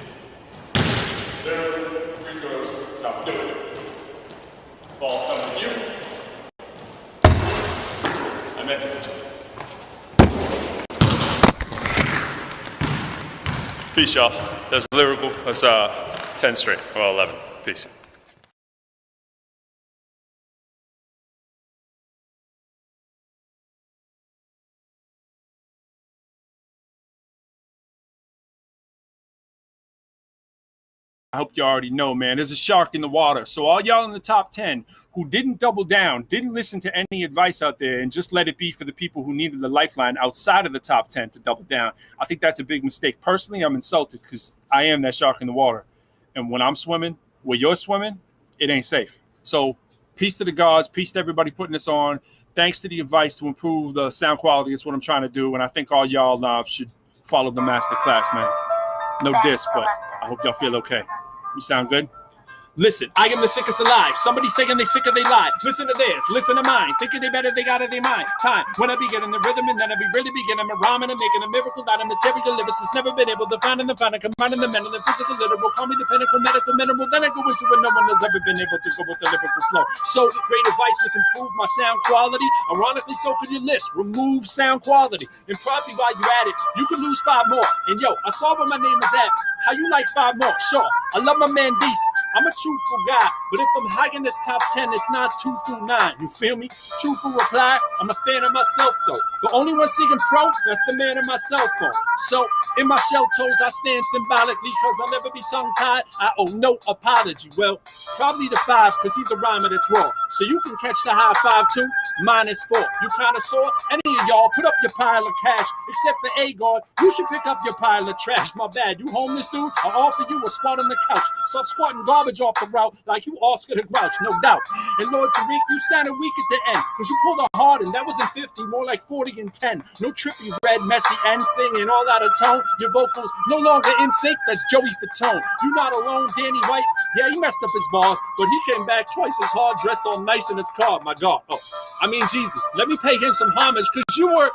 Speaker 6: Literally, free throws, that's how we do it. Ball's coming to you. I meant it. Peace, y'all. That's lyrical. That's 10 straight. Well, 11. Peace.
Speaker 7: I hope you already know, man, there's a shark in the water. So all y'all in the top 10 who didn't double down, didn't listen to any advice out there and just let it be for the people who needed the lifeline outside of the top 10 to double down, I think that's a big mistake. Personally, I'm insulted because I am that shark in the water. And when I'm swimming, where you're swimming, it ain't safe. So peace to the gods, peace to everybody putting this on. Thanks to the advice to improve the sound quality is what I'm trying to do. And I think all y'all should follow the master class, man. No diss, but I hope y'all feel okay. You sound good? Listen, I am the sickest alive. Somebody saying they sick of they lie. Listen to theirs, listen to mine. Thinking they better, they got it, they mine. Time when I be getting the rhythm and then I be really beginning my rhyming and making a miracle out of material lyricists never been able to find and find. Combining the mental and physical literal. Call me the pinnacle medical mineral. Then I go into it no one has ever been able to go with the lyrical flow. So great advice was improve my sound quality. Ironically, so could your list. Remove sound quality. And probably while you're at it, you can lose 5 more. And yo, I saw where my name is at. How you like 5 more? Sure. I love my man Beast. I'm a truthful guy, but if I'm high in this top 10, it's not 2 through 9. You feel me? Truthful reply. I'm a fan of myself, though. The only one seeking pro, that's the man in my cell phone. So, in my shell toes, I stand symbolically, because I'll never be tongue-tied. I owe no apology. Well, probably the 5, because he's a rhymer that's raw. So you can catch the high 5 too, -4. You kind of saw? Any of y'all, put up your pile of cash, except for A-Guard. You should pick up your pile of trash. My bad. You homeless, dude? I'll offer you a spot on the couch. Stop squatting garbage off the route like you Oscar the Grouch, no doubt. And Lord Tariq, you sounded weak at the end, because you pulled a hard and that wasn't 50, more like 40 and 10. No trippy red, messy, and singing all out of tone. Your vocals no longer in sync, that's Joey Fatone. You not alone, Danny White. Yeah, he messed up his bars, but he came back twice as hard, dressed all nice in his car. My God. Oh, I mean, Jesus, let me pay him some homage, because you were...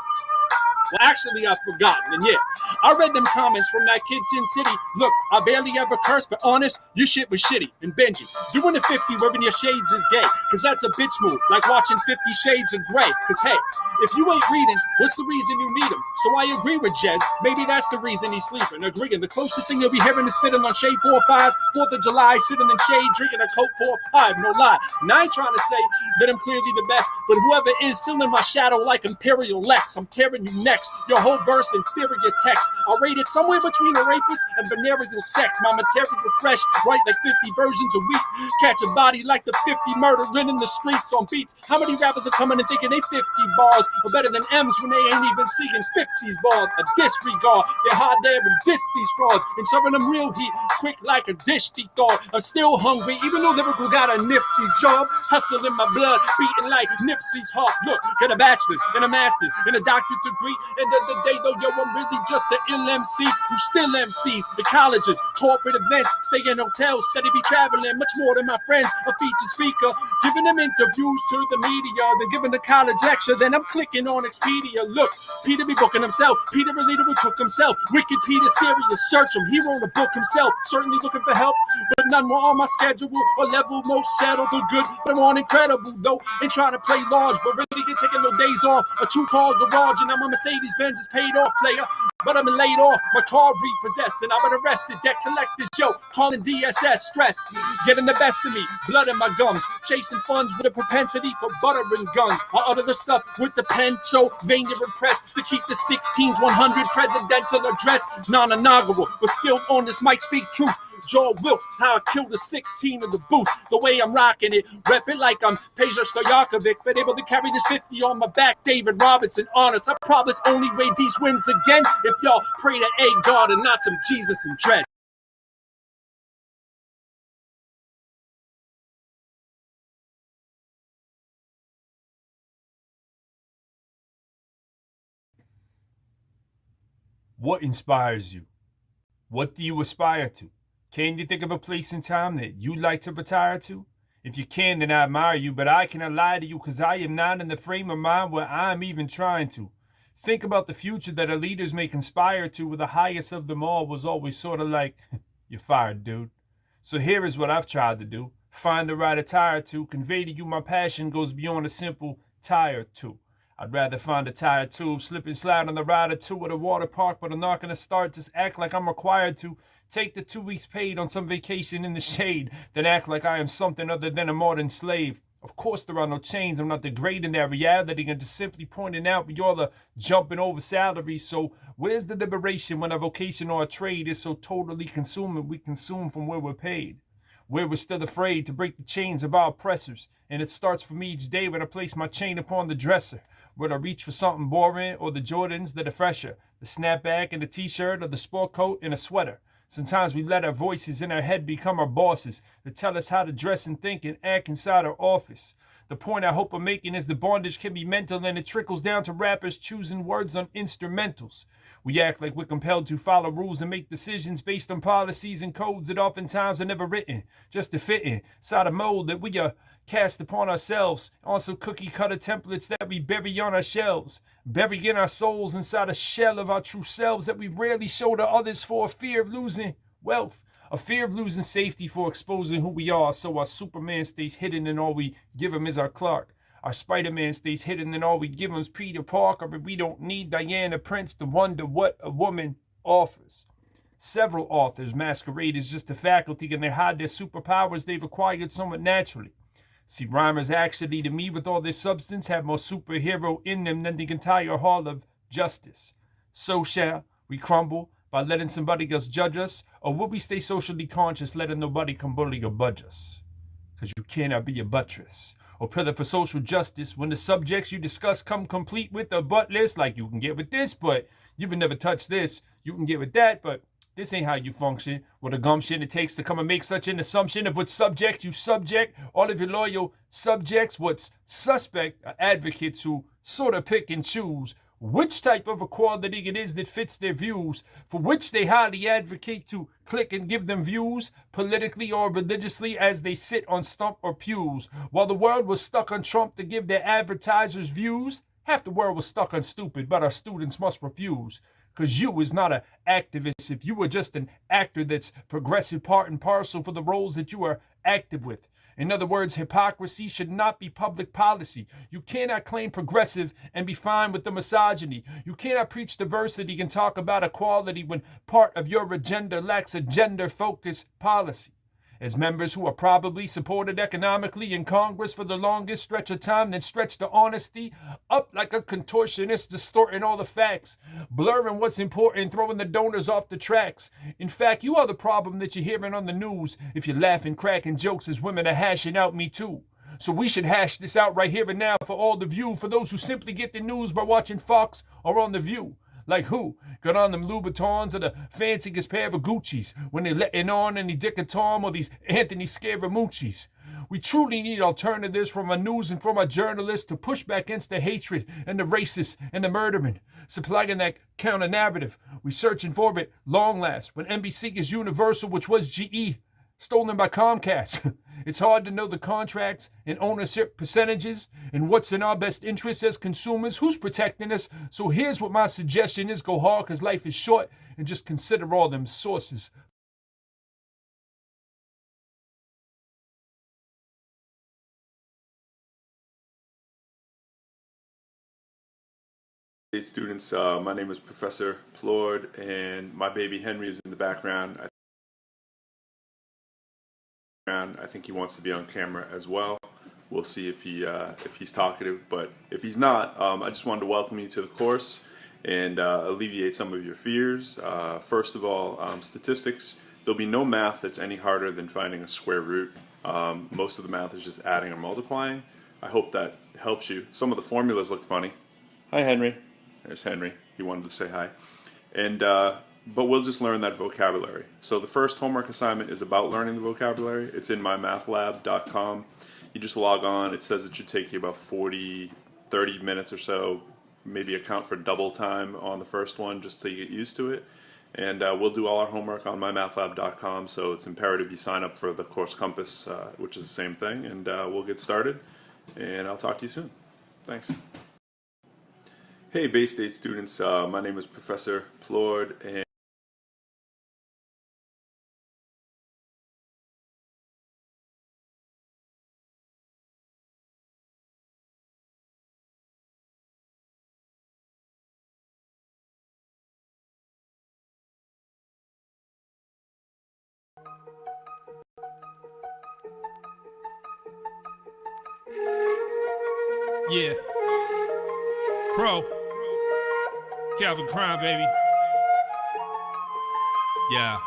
Speaker 7: Well, actually, I've forgotten. And yeah, I read them comments from that kid Sin City. Look, I barely ever curse, but honest, your shit was shitty. And Benji, doing the 50 wearing your shades is gay, because that's a bitch move, like watching 50 Shades of Grey. Because hey, if you ain't reading, what's the reason you need him? So I agree with Jez. Maybe that's the reason he's sleeping. Agreeing, the closest thing you'll be hearing is spitting on Shade 4-5s, 4th of July, sitting in shade, drinking a Coke 4-5, no lie. And I ain't trying to say that I'm clearly the best, but whoever is still in my shadow like Imperial Lex, I'm tearing you next. Your whole verse inferior text. I'll rate it somewhere between a rapist and venereal sex. My material fresh, write like 50 versions a week. Catch a body like the 50 murdering in the streets on beats. How many rappers are coming and thinking they 50 bars are better than M's when they ain't even seeing 50s bars? A disregard. They're hard there and diss these frauds and serving them real heat, quick like a dish thought. I'm still hungry, even though lyrical got a nifty job. Hustle in my blood, beating like Nipsey's heart. Look, get a bachelor's and a master's and a doctorate degree. End of the day, though, yo, I'm really just an ill MC who still MCs at colleges, corporate events, stay in hotels, steady be traveling, much more than my friends, a featured speaker, giving them interviews to the media, then giving the college lecture, then I'm clicking on Expedia. Look, Peter be booking himself, Peter relatable took himself, wicked Peter serious, search him, he wrote a book himself, certainly looking for help, but none were on my schedule or level, most settled or good, but I'm on incredible, though, ain't trying to play large, but really ain't taking no days off, a 2-car garage, and I'm a Mercedes-Benz is paid off player, but I'm laid off, my car repossessed, and I've been arrested, debt collectors, yo, calling DSS, stress, getting the best of me, blood in my gums, chasing funds with a propensity for butter and guns, I utter the stuff with the pen, so vain you're impressed, to keep the 16s 100 presidential address, non-inaugural, but still on this mic speak truth, Joe Wilkes, how I killed the 16 in the booth, the way I'm rocking it, rep it like I'm Peja Stojakovic, but able to carry this 50 on my back, David Robinson, honest, I promise only way these wins again, if y'all pray to A God and not some Jesus and dread. What inspires you? What do you aspire to? Can you think of a place and time that you'd like to retire to? If you can, then I admire you, but I cannot lie to you because I am not in the frame of mind where I'm even trying to.
Speaker 9: Think about the future that our leaders may conspire to, where the highest of them all was always sort of like, you're fired, dude. So here is what I've tried to do. Find the right attire to convey to you my passion goes beyond a simple tire to. I'd rather find a tire tube, slip and slide on the ride or two at a water park, but I'm not going to start, just act like I'm required to. Take the 2 weeks paid on some vacation in the shade, then act like I am something other than a modern slave. Of course there are no chains, I'm not degrading that reality and just simply pointing out we all are jumping over salaries. So where's the liberation when our vocation or our trade is so totally consuming we consume from where we're paid? Where we're still afraid to break the chains of our oppressors. And it starts for me each day when I place my chain upon the dresser. Whether I reach for something boring or the Jordans that are fresher, the snapback and the t-shirt or the sport coat and a sweater. Sometimes we let our voices in our head become our bosses that tell us how to dress and think and act inside our office. The point I hope I'm making is the bondage can be mental and it trickles down to rappers choosing words on instrumentals. We act like we're compelled to follow rules and make decisions based on policies and codes that oftentimes are never written, just to fit inside a mold that we are cast upon ourselves. Also cookie cutter templates that we bury on our shelves, burying our souls inside a shell of our true selves that we rarely show to others for a fear of losing wealth, a fear of losing safety for exposing who we are. So our Superman stays hidden and all we give him is our Clark. Our Spider-Man stays hidden and all we give him is Peter Parker, but we don't need Diana Prince to wonder what a woman offers. Several authors masquerade as just a faculty and they hide their superpowers they've acquired somewhat naturally. See, rhymers actually, to me, with all this substance, have more superhero in them than the entire Hall of Justice. So shall we crumble by letting somebody else judge us, or will we stay socially conscious, letting nobody come bully or budge us? Because you cannot be a buttress or pillar for social justice when the subjects you discuss come complete with a but list, like you can get with this, but you would never touch this. You can get with that, but this ain't how you function. What a gumption it takes to come and make such an assumption of what subject you subject all of your loyal subjects. What's suspect are advocates who sort of pick and choose which type of equality it is that fits their views, for which they highly advocate to click and give them views, politically or religiously, as they sit on stump or pews. While the world was stuck on Trump to give their advertisers views, half the world was stuck on stupid, but our students must refuse. Because you is not an activist if you were just an actor that's progressive part and parcel for the roles that you are active with. In other words, hypocrisy should not be public policy. You cannot claim progressive and be fine with the misogyny. You cannot preach diversity and talk about equality when part of your agenda lacks a gender-focused policy. As members who are probably supported economically in Congress for the longest stretch of time, then stretch the honesty up like a contortionist, distorting all the facts, blurring what's important, throwing the donors off the tracks. In fact, you are the problem that you're hearing on the news if you're laughing, cracking jokes as women are hashing out Me Too. So we should hash this out right here and now for all the view, for those who simply get the news by watching Fox or on The View. Like who got on them Louboutins or the fanciest pair of Gucci's when they letting on any Dick and Tom or these Anthony Scaramucci's? We truly need alternatives from our news and from our journalists to push back against the hatred and the racist and the murdering, supplying that counter narrative. We searching for it long last when NBC is Universal, which was GE, stolen by Comcast. It's hard to know the contracts and ownership percentages and what's in our best interest as consumers, who's protecting us. So here's what my suggestion is: go hard because life is short and just consider all them sources.
Speaker 12: Hey students, my name is Professor Plord and my baby Henry is in the background. I think he wants to be on camera as well. We'll see if he's talkative, but if he's not, I just wanted to welcome you to the course and alleviate some of your fears. First of all, statistics. There'll be no math that's any harder than finding a square root. Most of the math is just adding or multiplying. I hope that helps you. Some of the formulas look funny. Hi, Henry. There's Henry. He wanted to say hi. And but we'll just learn that vocabulary. So the first homework assignment is about learning the vocabulary. It's in mymathlab.com. You just log on. It says it should take you about 30 minutes or so, maybe account for double time on the first one just to get used to it. And we'll do all our homework on mymathlab.com, so it's imperative you sign up for the Course Compass, which is the same thing, and we'll get started. And I'll talk to you soon. Thanks.
Speaker 7: Hey Bay State students, my name is Professor Plord, and
Speaker 9: Yeah. Pro. Calvin Crime, baby. Yeah.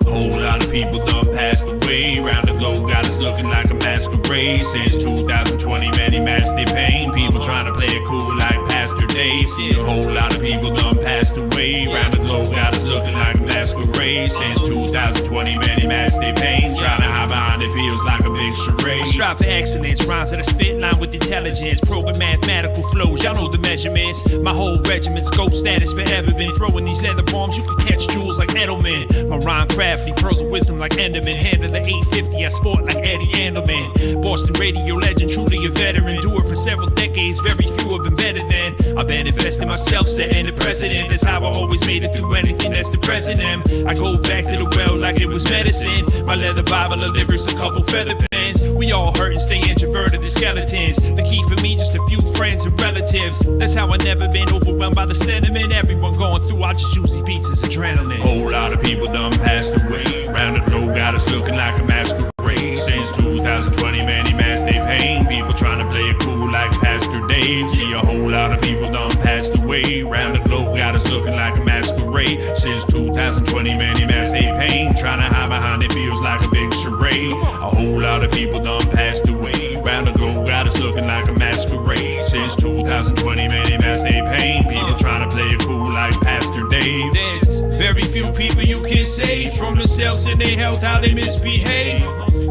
Speaker 9: Whole lot of people done passed away. Round the globe got us looking like a masquerade. Since 2020, many masked their pain. People trying to play it cool like Pastor Dave. See, a whole lot of people done passed away. Round the globe got us looking like a masquerade. Since 2020, many masked their pain. Trying to hide behind it feels like a big charade. I strive for excellence, rhymes that I spit line with intelligence. Program mathematical flows, y'all know the measurements. My whole regiment's gold status forever been. Throwing these leather bombs, you can catch jewels like Edelman. My rhyme crafty, pearls of wisdom like Enderman. Handle the 850, I sport like Eddie Andelman. Boston radio legend, truly a veteran. Do it for several decades, very few have been better than. I've been investing myself, setting the precedent. That's how I always made it through anything that's depressing them. I go back to the well like it was medicine. My leather Bible delivers a couple feather pens. We all hurt and stay introverted as skeletons. The key for me, just a few friends and relatives. That's how I never been overwhelmed by the sentiment. Everyone going through, I just juicy pizzas, adrenaline. Whole lot of people done passed away. Round the globe got us looking like a masquerade. Since 2020, many masked their pain. People trying to play it cool like Pastor Dave. See, a whole lot of people done passed away. Round the globe got us looking like a masquerade. Since 2020, many masked their pain. Trying to hide behind it feels like a big charade. A whole lot of people done passed away. Round the globe got us looking like a masquerade. Since 2020, many masked their pain. People trying to play it cool like Pastor Dave. There's very few people you can save from themselves and their health, how they misbehave.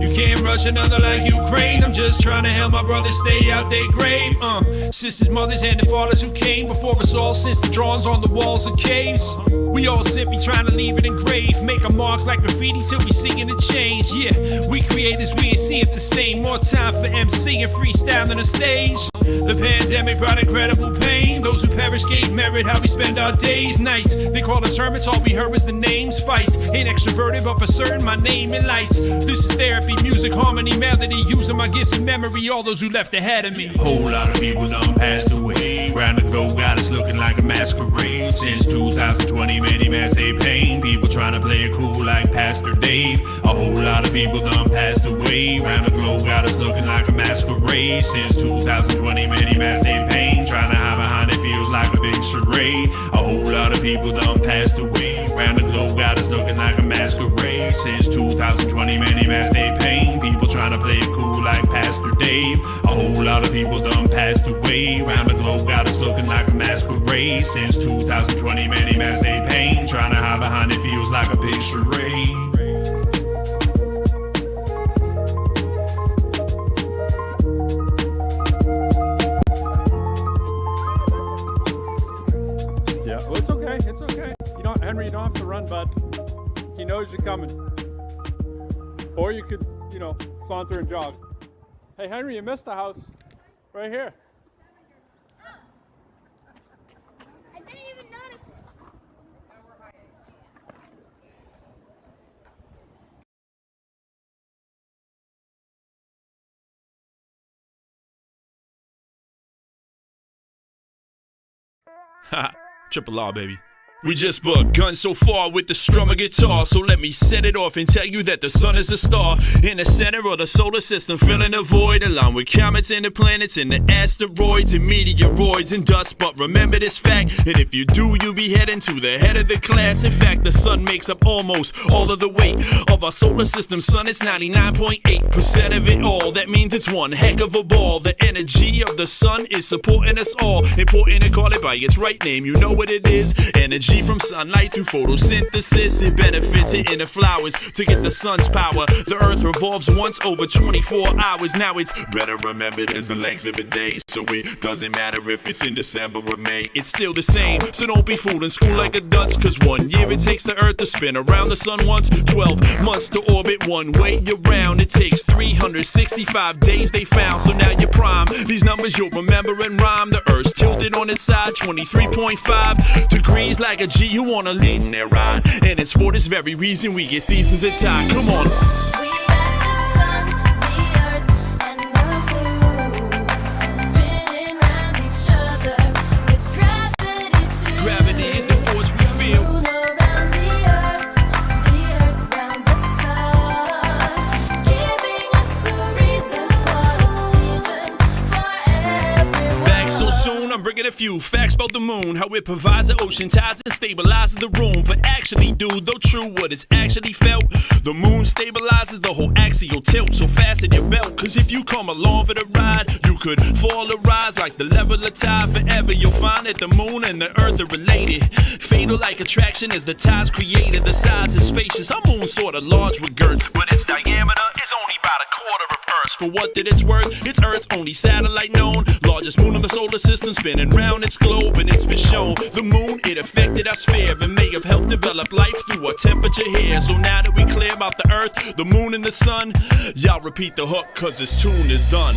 Speaker 9: You can't rush another like Ukraine. I'm just trying to help my brothers stay out their grave. Sisters, mothers, and the fathers who came before us all, since the drawings on the walls of caves. We all simply trying to leave it engraved. Make a mark like graffiti till we see it change. Yeah, we creators, we ain't see it the same. More time for MC and freestyling on the stage. The pandemic brought incredible pain. Those who perish gave merit how we spend our days, nights. They call us hermits, all we heard was the names. Fights, ain't extroverted, but for certain my name in lights. This is therapy, music, harmony, melody. Using my gifts and memory, all those who left ahead of me. Whole lot of people done passed away. Round the globe got us looking like a masquerade. Since 2020, many masked their pain. People trying to play it cool like Pastor Dave. A whole lot of people done passed away. Round the globe got us looking like a masquerade. Since 2020, many masked their pain. Trying to hide behind it feels like a big charade. A whole lot of people done passed away. Round the globe got us looking like a masquerade. Since 2020, many masked their pain. People trying to play it cool like Pastor Dave. A whole lot of people done passed away. Round the globe got us looking like a masquerade. Since 2020, many masked their pain. Trying to hide behind it feels like a big charade.
Speaker 7: well, it's okay. It's okay. You don't, Henry, you don't have to run, bud. He knows you're coming. Or you could, saunter and jog. Hey, Henry, you missed the house. Right here.
Speaker 10: I didn't even notice it.
Speaker 9: Ha, Triple R, baby. We just begun so far with the strummer guitar, so let me set it off and tell you that the sun is a star in the center of the solar system, filling the void along with comets and the planets and the asteroids and meteoroids and dust. But remember this fact, and if you do, you'll be heading to the head of the class. In fact, the sun makes up almost all of the weight of our solar system. Sun, it's 99.8% of it all. That means it's one heck of a ball. The energy of the sun is supporting us all. Important to call it by its right name. You know what it is. Energy
Speaker 17: energy from sunlight through photosynthesis. It benefits it in the flowers to get the sun's power. The earth revolves once over 24 hours. Now it's better remembered as the length of a day. So it doesn't matter if it's in December or May. It's still the same, so don't be fooled in school like a dunce. Cause 1 year it takes the earth to spin around the sun once. 12 months to orbit one way around. It takes 365 days they found. So now you're prime. These numbers you'll remember and rhyme. The earth's tilted on its side 23.5 degrees like a G. You wanna lead in that ride. And it's for this very reason we get seasons of time. Come on. Gravity is the force we feel. Back so soon, I'm bringing a few facts about the moon. How it provides the ocean tides and stabilizes the room. But actually, dude, though true, what is actually felt, the moon stabilizes the whole axial tilt. So fasten your belt, cause if you come along for the ride, you could fall or rise like the level of tide. Forever you'll find that the moon and the earth are related. Fatal like attraction as the tides created. The size is spacious, our moon sorta large with girth, but its diameter is only about a quarter of Earth's. For what that it's worth, it's Earth's only satellite known. Largest moon in the solar system, spinning round its globe, and it's been shown the moon, it affected our sphere and may have helped develop life through our temperature here. So now that we clear about the earth, the moon and the sun, y'all repeat the hook cause this tune is done.